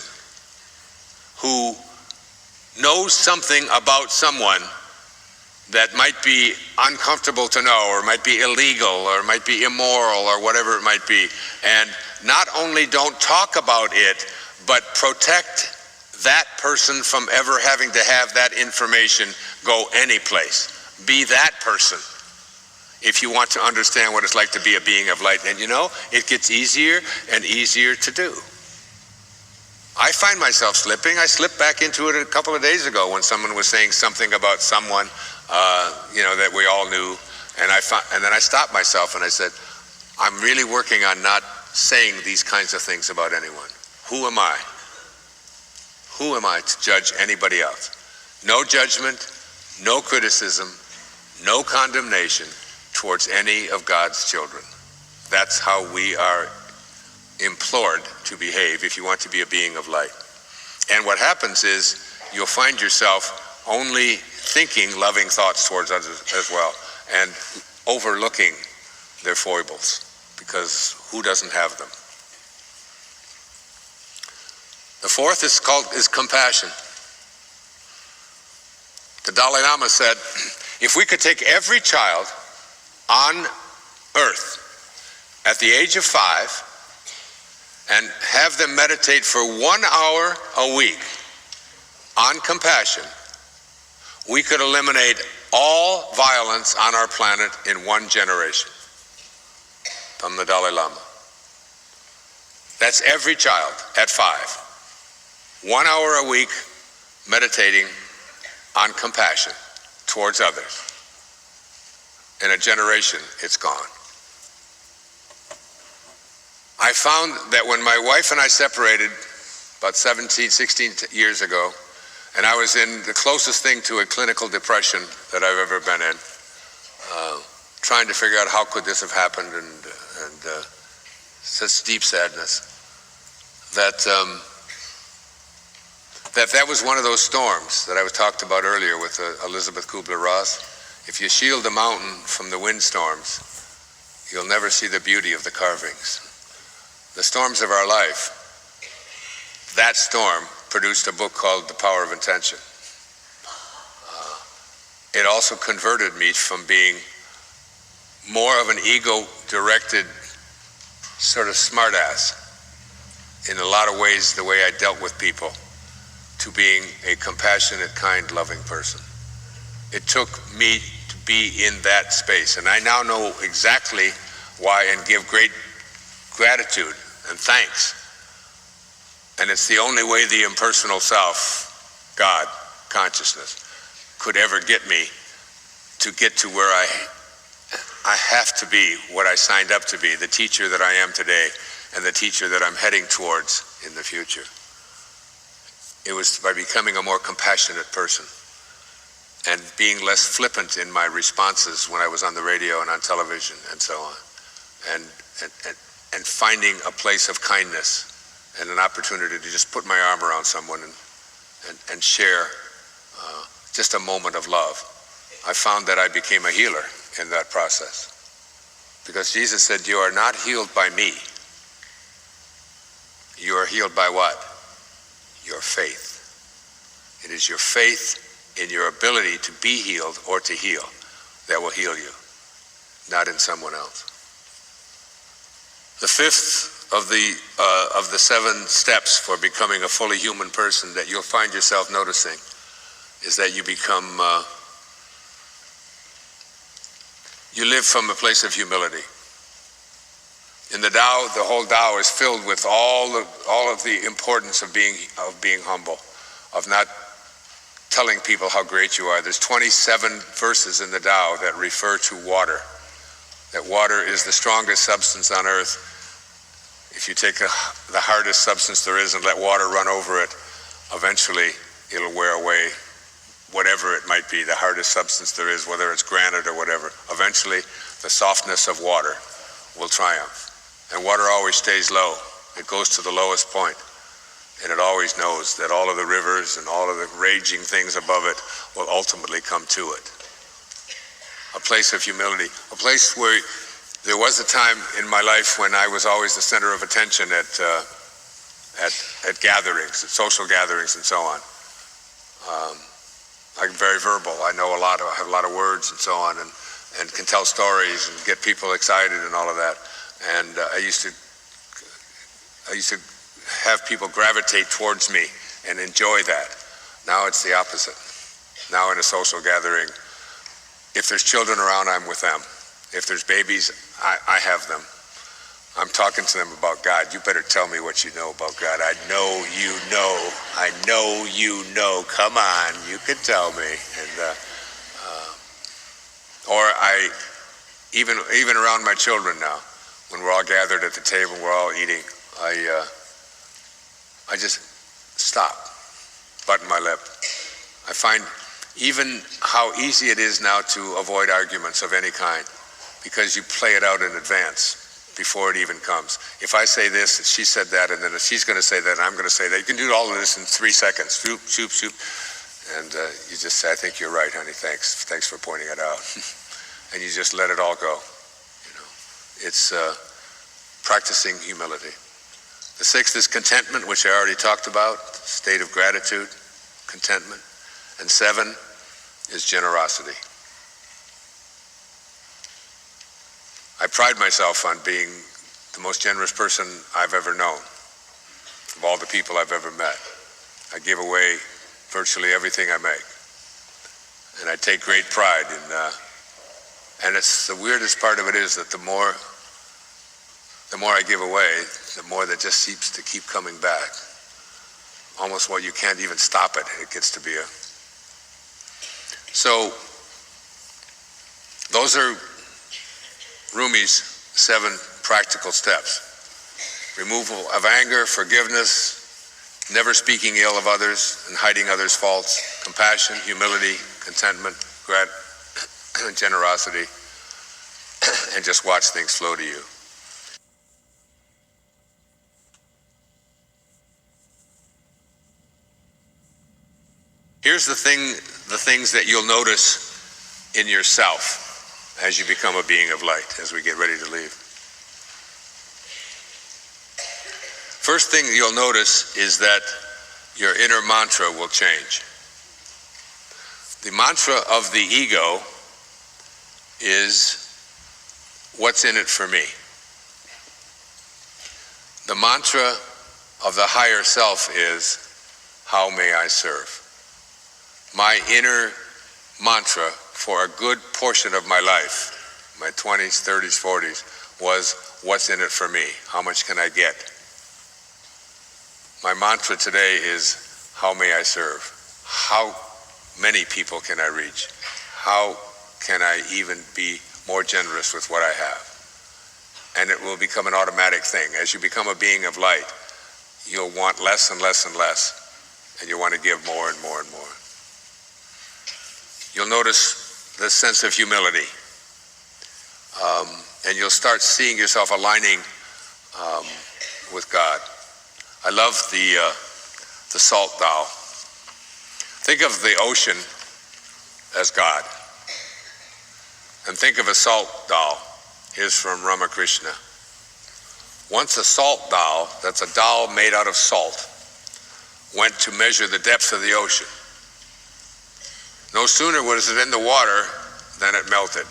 who knows something about someone that might be uncomfortable to know, or might be illegal, or might be immoral, or whatever it might be. And not only don't talk about it, but protect that person from ever having to have that information go any place. Be that person if you want to understand what it's like to be a being of light. And you know, it gets easier and easier to do. I find myself slipping. I slipped back into it a couple of days ago when someone was saying something about someone that we all knew, and then I stopped myself and I said, I'm really working on not saying these kinds of things about anyone. Who am I? Who am I to judge anybody else? No judgment, no criticism, no condemnation towards any of God's children. That's how we are implored to behave if you want to be a being of light. And what happens is you'll find yourself only thinking loving thoughts towards others as well, and overlooking their foibles, because who doesn't have them? The fourth is compassion. The Dalai Lama said, if we could take every child on earth at the age of 5 and have them meditate for 1 hour a week on compassion, we could eliminate all violence on our planet in 1 generation. From the Dalai Lama. That's every child at 5. 1 hour a week meditating on compassion towards others. In a generation, it's gone. I found that when my wife and I separated about 16 years ago, and I was in the closest thing to a clinical depression that I've ever been in, trying to figure out how could this have happened, and such deep sadness, that was one of those storms that I was talked about earlier with Elizabeth Kubler-Ross. If you shield a mountain from the windstorms, you'll never see the beauty of the carvings. The storms of our life, that storm produced a book called The Power of Intention. It also converted me from being more of an ego-directed sort of smartass in a lot of ways, the way I dealt with people, to being a compassionate, kind, loving person. It took me to be in that space, and I now know exactly why, and give great gratitude and thanks. And it's the only way the impersonal self, God, consciousness, could ever get me to get to where I have to be what I signed up to be, the teacher that I am today, and the teacher that I'm heading towards in the future. It was by becoming a more compassionate person. and being less flippant in my responses when I was on the radio and on television and so on, and finding a place of kindness and an opportunity to just put my arm around someone and share just a moment of love. I found that I became a healer in that process. Because Jesus said, you are not healed by me. You are healed by what? Your faith. It is your faith in your ability to be healed or to heal that will heal you, not in someone else. The fifth of the 7 steps for becoming a fully human person that you'll find yourself noticing is that you become you live from a place of humility. In the Tao, the whole Tao is filled with all of the importance of being humble, of not telling people how great you are. There's 27 verses in the Tao that refer to water, that water is the strongest substance on earth. If you take the hardest substance there is and let water run over it, eventually it'll wear away whatever it might be, the hardest substance there is, whether it's granite or whatever. Eventually, the softness of water will triumph. And water always stays low. It goes to the lowest point. And it always knows that all of the rivers and all of the raging things above it will ultimately come to it. A place of humility, a place where there was a time in my life when I was always the center of attention at gatherings, at social gatherings and so on. I'm very verbal. I know a lot. I have a lot of words and so on, and can tell stories and get people excited and all of that. And I used to have people gravitate towards me and enjoy that. Now it's the opposite. Now in a social gathering, if there's children around, I'm with them. If there's babies, I have them. I'm talking to them about God. You better tell me what you know about God. I know you know. I know you know. Come on, you can tell me. And or I even around my children now, when we're all gathered at the table, we're all eating. I just stop, button my lip. I find even how easy it is now to avoid arguments of any kind, because you play it out in advance before it even comes. If I say this, she said that, and then she's going to say that, and I'm going to say that. You can do all of this in 3 seconds. Shoop, shoop, shoop. And you just say, I think you're right, honey. Thanks for pointing it out. And you just let it all go. You know, it's practicing humility. The 6th is contentment, which I already talked about, state of gratitude, contentment. And 7 is generosity. I pride myself on being the most generous person I've ever known, of all the people I've ever met. I give away virtually everything I make. And I take great pride in, and it's the weirdest part of it is that the more I give away, the more that just seems to keep coming back. Almost what you can't even stop it. It gets to be a... So, those are Rumi's 7 practical steps. Removal of anger, forgiveness, never speaking ill of others and hiding others' faults, compassion, humility, contentment, generosity, and just watch things flow to you. Here's the things that you'll notice in yourself as you become a being of light, as we get ready to leave. First thing you'll notice is that your inner mantra will change. The mantra of the ego is, what's in it for me? The mantra of the higher self is, how may I serve? My inner mantra for a good portion of my life, my 20s, 30s, 40s, was, what's in it for me? How much can I get? My mantra today is, how may I serve? How many people can I reach? How can I even be more generous with what I have? And it will become an automatic thing. As you become a being of light, you'll want less and less and less, and you want to give more and more and more. you'll notice the sense of humility. And you'll start seeing yourself aligning with God. I love the salt dao. Think of the ocean as God. And think of a salt dao. Here's from Ramakrishna. Once a salt dao, that's a dao made out of salt, went to measure the depth of the ocean. No sooner was it in the water than it melted.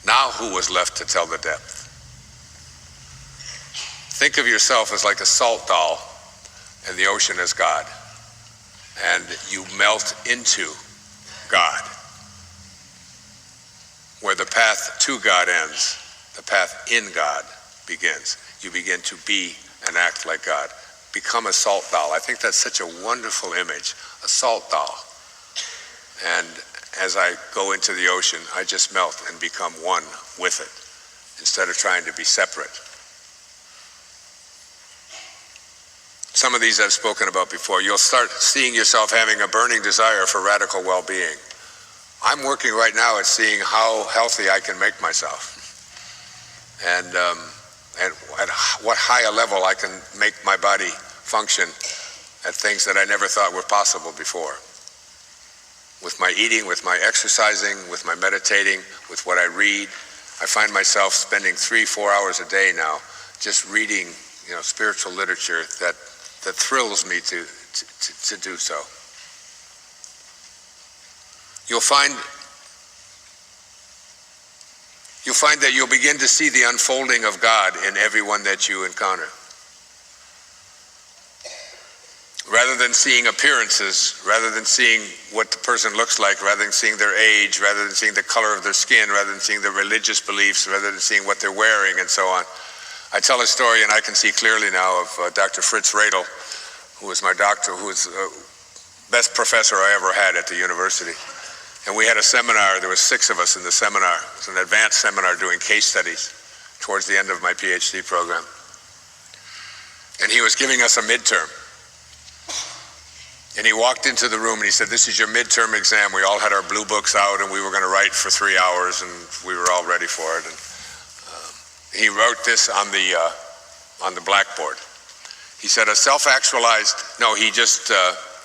Now who was left to tell the depth? Think of yourself as like a salt dao and the ocean as God. And you melt into God. Where the path to God ends, the path in God begins. You begin to be and act like God. Become a salt dao. I think that's such a wonderful image, a salt dao. And as I go into the ocean, I just melt and become one with it, instead of trying to be separate. Some of these I've spoken about before. You'll start seeing yourself having a burning desire for radical well-being. I'm working right now at seeing how healthy I can make myself. And at what high a level I can make my body function at things that I never thought were possible before. With my eating, with my exercising, with my meditating, with what I read. I find myself spending 3-4 hours a day now just reading, spiritual literature that thrills me to do so. You'll find that you'll begin to see the unfolding of God in everyone that you encounter. Rather than seeing appearances, rather than seeing what the person looks like, rather than seeing their age, rather than seeing the color of their skin, rather than seeing their religious beliefs, rather than seeing what they're wearing and so on. I tell a story, and I can see clearly now, of Dr. Fritz Radel, who was my doctor, who was the best professor I ever had at the university. And we had a seminar. There were 6 of us in the seminar. It was an advanced seminar doing case studies towards the end of my PhD program. And he was giving us a midterm. And he walked into the room and he said, "This is your midterm exam." We all had our blue books out and we were going to write for 3 hours, and we were all ready for it. And he wrote this on the blackboard. He said,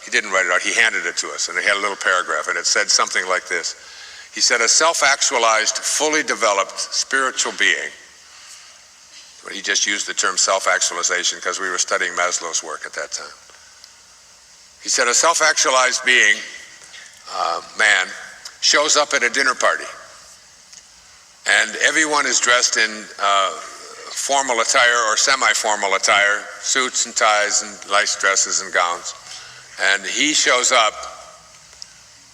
he didn't write it out, he handed it to us, and it had a little paragraph, and it said something like this. He said, "A self-actualized, fully developed spiritual being," but he just used the term self-actualization because we were studying Maslow's work at that time. He said, "A self-actualized being, man, shows up at a dinner party, and everyone is dressed in formal attire or semi-formal attire, suits and ties and nice dresses and gowns. And he shows up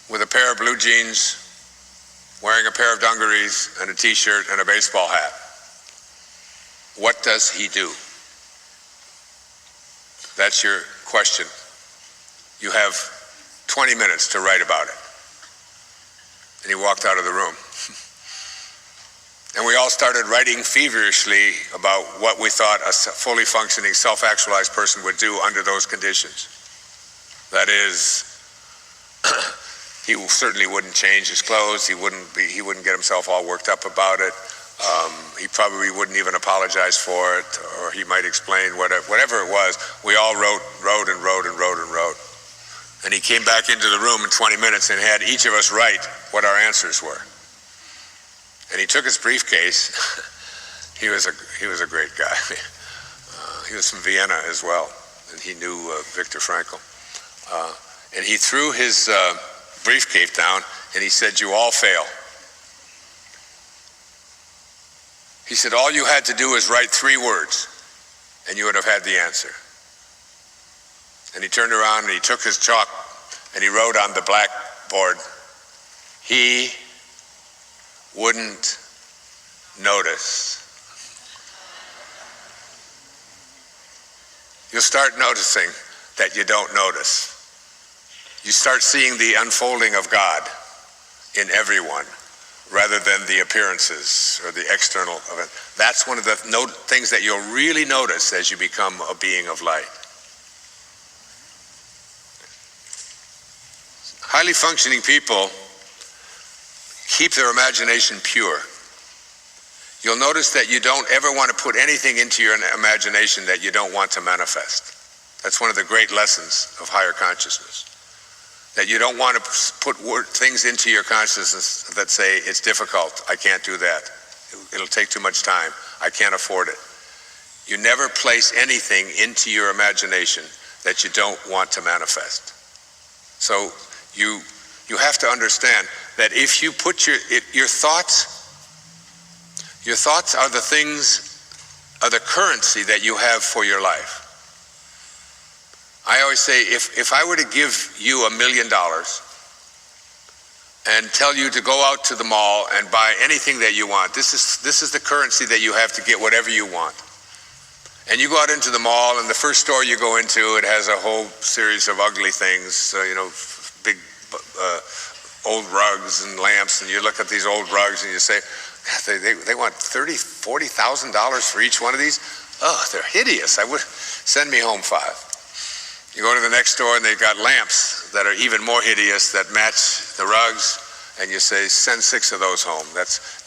with a pair of blue jeans, wearing a pair of dungarees and a t-shirt and a baseball hat. What does he do?" That's your question. You have 20 minutes to write about it. And he walked out of the room. And we all started writing feverishly about what we thought a fully functioning, self-actualized person would do under those conditions. That is, he certainly wouldn't change his clothes. He wouldn't get himself all worked up about it. He probably wouldn't even apologize for it, or he might explain whatever it was. We all wrote. And he came back into the room in 20 minutes and had each of us write what our answers were. And he took his briefcase. He was a great guy. He was from Vienna as well, and he knew Viktor Frankl. And he threw his briefcase down, and he said, "You all fail." He said, "All you had to do is write 3 words, and you would have had the answer." And he turned around and he took his chalk and he wrote on the blackboard, "He wouldn't notice." You'll start noticing that you don't notice. You start seeing the unfolding of God in everyone rather than the appearances or the external event. That's one of the things that you'll really notice as you become a being of light. Highly functioning people keep their imagination pure. You'll notice that you don't ever want to put anything into your imagination that you don't want to manifest. That's one of the great lessons of higher consciousness. That you don't want to put things into your consciousness that say, it's difficult, I can't do that. It'll take too much time, I can't afford it. You never place anything into your imagination that you don't want to manifest. So you have to understand that if you put your thoughts are the things, are the currency that you have for your life. I always say, if I were to give you $1 million and tell you to go out to the mall and buy anything that you want, this is the currency that you have to get whatever you want. And you go out into the mall, and the first store you go into, it has a whole series of ugly things, big old rugs and lamps, and you look at these old rugs and you say, they want $30,000, $40,000 for each one of these? Oh, they're hideous. Send me home 5. You go to the next store and they've got lamps that are even more hideous that match the rugs, and you say, send 6 of those home.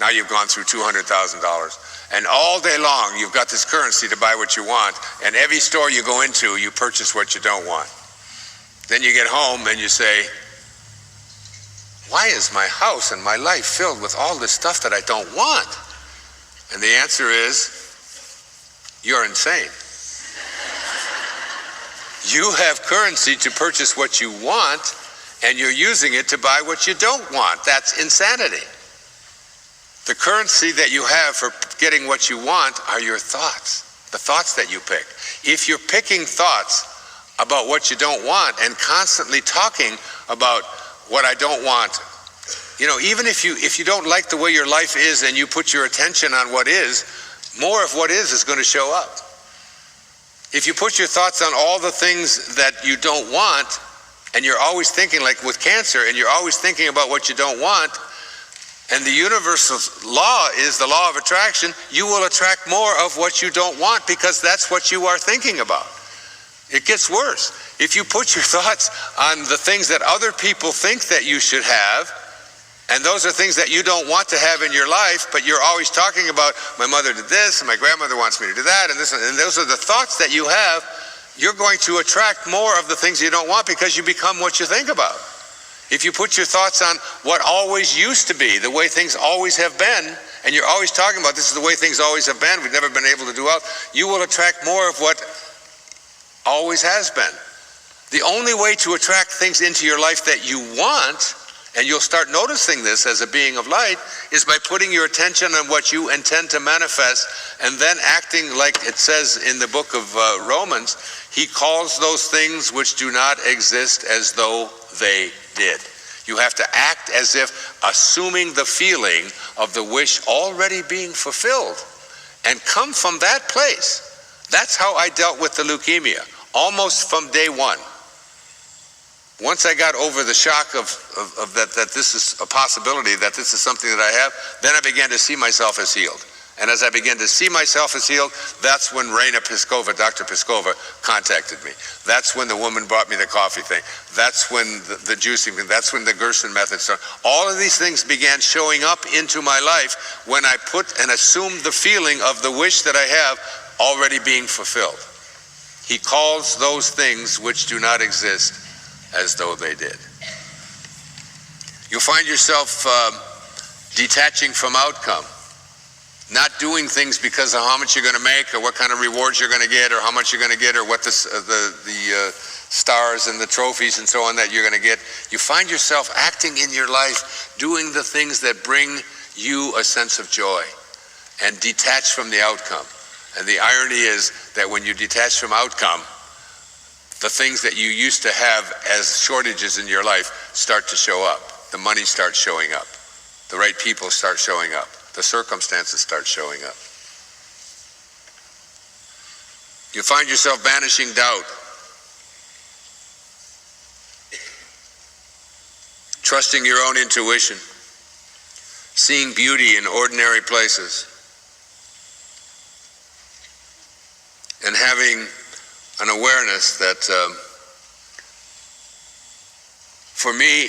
Now you've gone through $200,000. And all day long you've got this currency to buy what you want, and every store you go into, you purchase what you don't want. Then you get home and you say, why is my house and my life filled with all this stuff that I don't want? And the answer is, you're insane. You have currency to purchase what you want, and you're using it to buy what you don't want. That's insanity. The currency that you have for getting what you want are your thoughts, the thoughts that you pick. If you're picking thoughts about what you don't want and constantly talking about what I don't want, even if you don't like the way your life is and you put your attention on what is, more of what is going to show up. If you put your thoughts on all the things that you don't want, and you're always thinking, like with cancer, and you're always thinking about what you don't want, and the universal law is the law of attraction, you will attract more of what you don't want because that's what you are thinking about. It gets worse. If you put your thoughts on the things that other people think that you should have, and those are things that you don't want to have in your life, but you're always talking about, my mother did this, and my grandmother wants me to do that, and this, and those are the thoughts that you have, you're going to attract more of the things you don't want because you become what you think about. If you put your thoughts on what always used to be, the way things always have been, and you're always talking about this is the way things always have been, we've never been able to do out, you will attract more of what always has been. The only way to attract things into your life that you want, and you'll start noticing this as a being of light, is by putting your attention on what you intend to manifest and then acting like it says in the book of Romans, he calls those things which do not exist as though they did. You have to act as if assuming the feeling of the wish already being fulfilled and come from that place. That's how I dealt with the leukemia, almost from day one. Once I got over the shock of that this is a possibility, that this is something that I have, then I began to see myself as healed. And as I began to see myself as healed, that's when Raina Piskova, Dr. Piskova, contacted me. That's when the woman brought me the coffee thing. That's when the juicing thing, that's when the Gerson method started. All of these things began showing up into my life when I put and assumed the feeling of the wish that I have already being fulfilled. He calls those things which do not exist as though they did. You'll find yourself detaching from outcome, not doing things because of how much you're going to make or what kind of rewards you're going to get or how much you're going to get or what the stars and the trophies and so on that you're going to get. You find yourself acting in your life, doing the things that bring you a sense of joy and detach from the outcome. And the irony is that when you detach from outcome, the things that you used to have as shortages in your life start to show up. The money starts showing up. The right people start showing up. The circumstances start showing up. You find yourself banishing doubt. Trusting your own intuition. Seeing beauty in ordinary places. And having an awareness that, for me,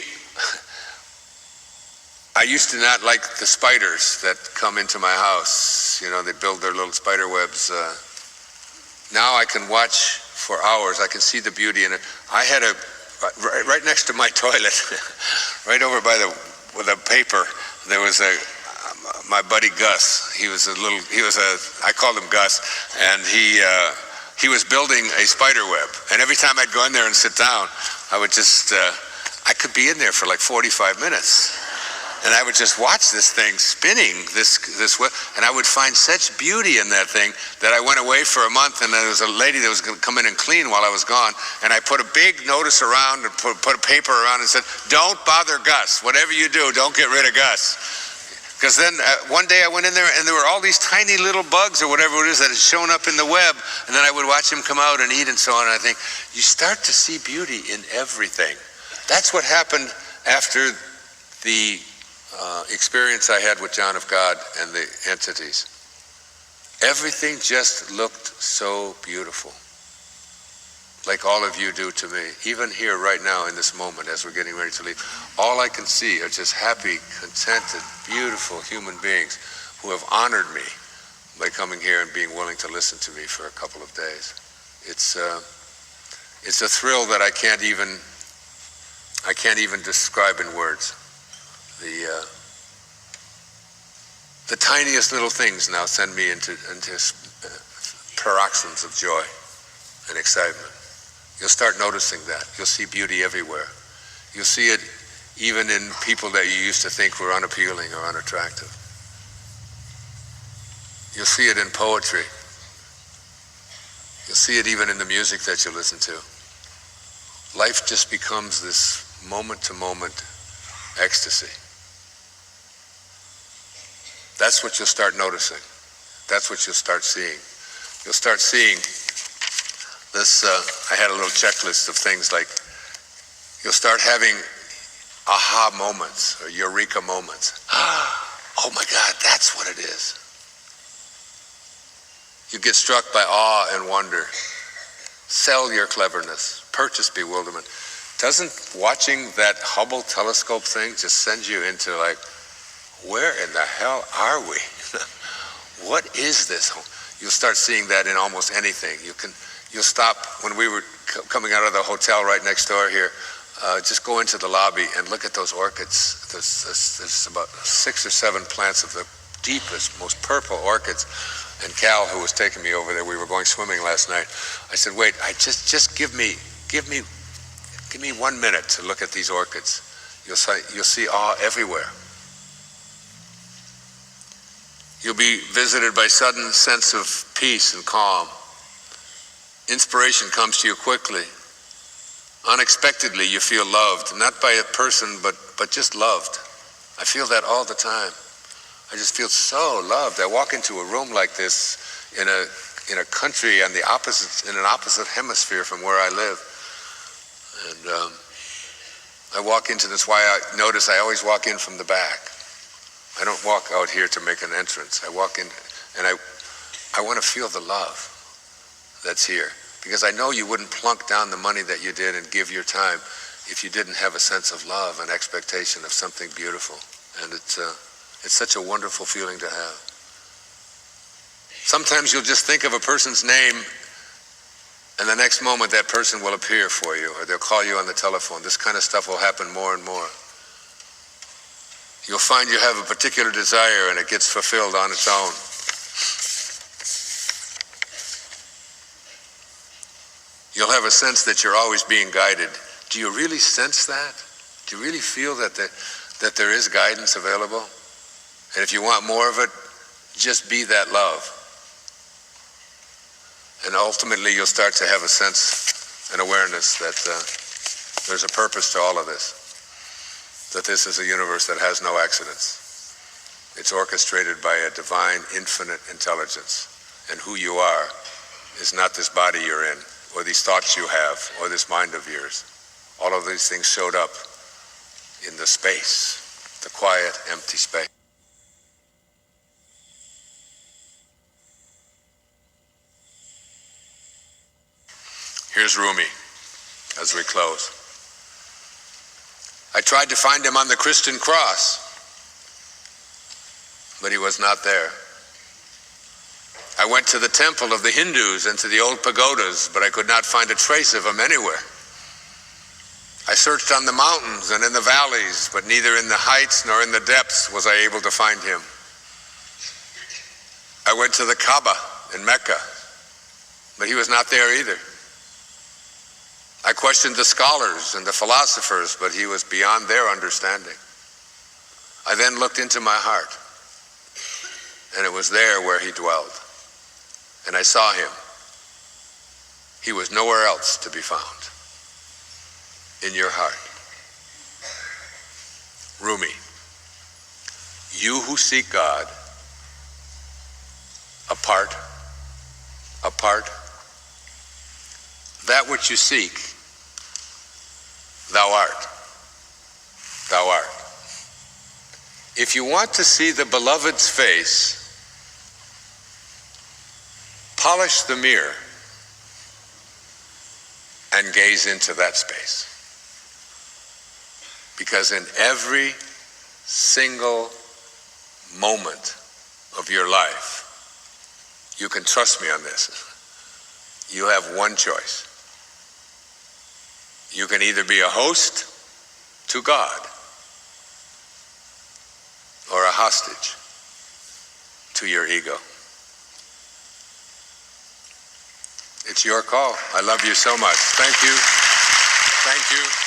I used to not like the spiders that come into my house. You know, they build their little spider webs. Now I can watch for hours. I can see the beauty in it. I had right next to my toilet, right over by the paper, there was my buddy Gus. I called him Gus, and he was building a spider web. And every time I'd go in there and sit down, I would just, I could be in there for like 45 minutes. And I would just watch this thing spinning, this web, and I would find such beauty in that thing that I went away for a month, and there was a lady that was going to come in and clean while I was gone, and I put a big notice around and put a paper around and said, "Don't bother Gus. Whatever you do, don't get rid of Gus." Because then one day I went in there, and there were all these tiny little bugs or whatever it is that had shown up in the web, and then I would watch him come out and eat and so on, and I think, you start to see beauty in everything. That's what happened after the experience I had with John of God and the entities. Everything just looked so beautiful, like all of you do to me. Even here right now in this moment as we're getting ready to leave, all I can see are just happy, contented, beautiful human beings who have honored me by coming here and being willing to listen to me for a couple of days. It's a thrill that I can't even describe in words. The tiniest little things now send me into paroxysms of joy and excitement. You'll start noticing that. You'll see beauty everywhere. You'll see it even in people that you used to think were unappealing or unattractive. You'll see it in poetry. You'll see it even in the music that you listen to. Life just becomes this moment-to-moment ecstasy. That's what you'll start noticing. That's what you'll start seeing. You'll start seeing this, I had a little checklist of things like, you'll start having aha moments or eureka moments. Oh my God, that's what it is. You get struck by awe and wonder. Sell your cleverness. Purchase bewilderment. Doesn't watching that Hubble telescope thing just send you into like, where in the hell are we? What is this? You'll start seeing that in almost anything. You'll stop when we were coming out of the hotel right next door here. Just go into the lobby and look at those orchids. There's about 6 or 7 plants of the deepest, most purple orchids. And Cal, who was taking me over there, we were going swimming last night. I said, "Wait, just give me 1 minute to look at these orchids. You'll see awe everywhere. You'll be visited by sudden sense of peace and calm. Inspiration comes to you quickly. Unexpectedly, you feel loved, not by a person, but just loved. I feel that all the time. I just feel so loved. I walk into a room like this in a country in an opposite hemisphere from where I live, and I walk into this. Why I notice I always walk in from the back. I don't walk out here to make an entrance. I walk in, and I want to feel the love that's here, because I know you wouldn't plunk down the money that you did and give your time if you didn't have a sense of love and expectation of something beautiful. And it's such a wonderful feeling to have. Sometimes you'll just think of a person's name, and the next moment that person will appear for you, or they'll call you on the telephone. This kind of stuff will happen more and more. You'll find you have a particular desire and it gets fulfilled on its own. You'll have a sense that you're always being guided. Do you really sense that? Do you really feel that there is guidance available? And if you want more of it, just be that love. And ultimately you'll start to have a sense, an awareness that there's a purpose to all of this. That this is a universe that has no accidents. It's orchestrated by a divine, infinite intelligence. And who you are is not this body you're in, or these thoughts you have, or this mind of yours. All of these things showed up in the space, the quiet, empty space. Here's Rumi as we close. I tried to find him on the Christian cross. but he was not there. I went to the temple of the Hindus and to the old pagodas, but I could not find a trace of him anywhere. I searched on the mountains and in the valleys, but neither in the heights nor in the depths was I able to find him. I went to the Kaaba in Mecca, but he was not there either. I questioned the scholars and the philosophers, but he was beyond their understanding. I then looked into my heart, and it was there where he dwelled. And I saw him. He was nowhere else to be found. In your heart. Rumi, you who seek God, apart, that which you seek, thou art. If you want to see the beloved's face, polish the mirror and gaze into that space. Because in every single moment of your life, you can trust me on this, you have one choice. You can either be a host to God or a hostage to your ego. It's your call. I love you so much. Thank you. Thank you.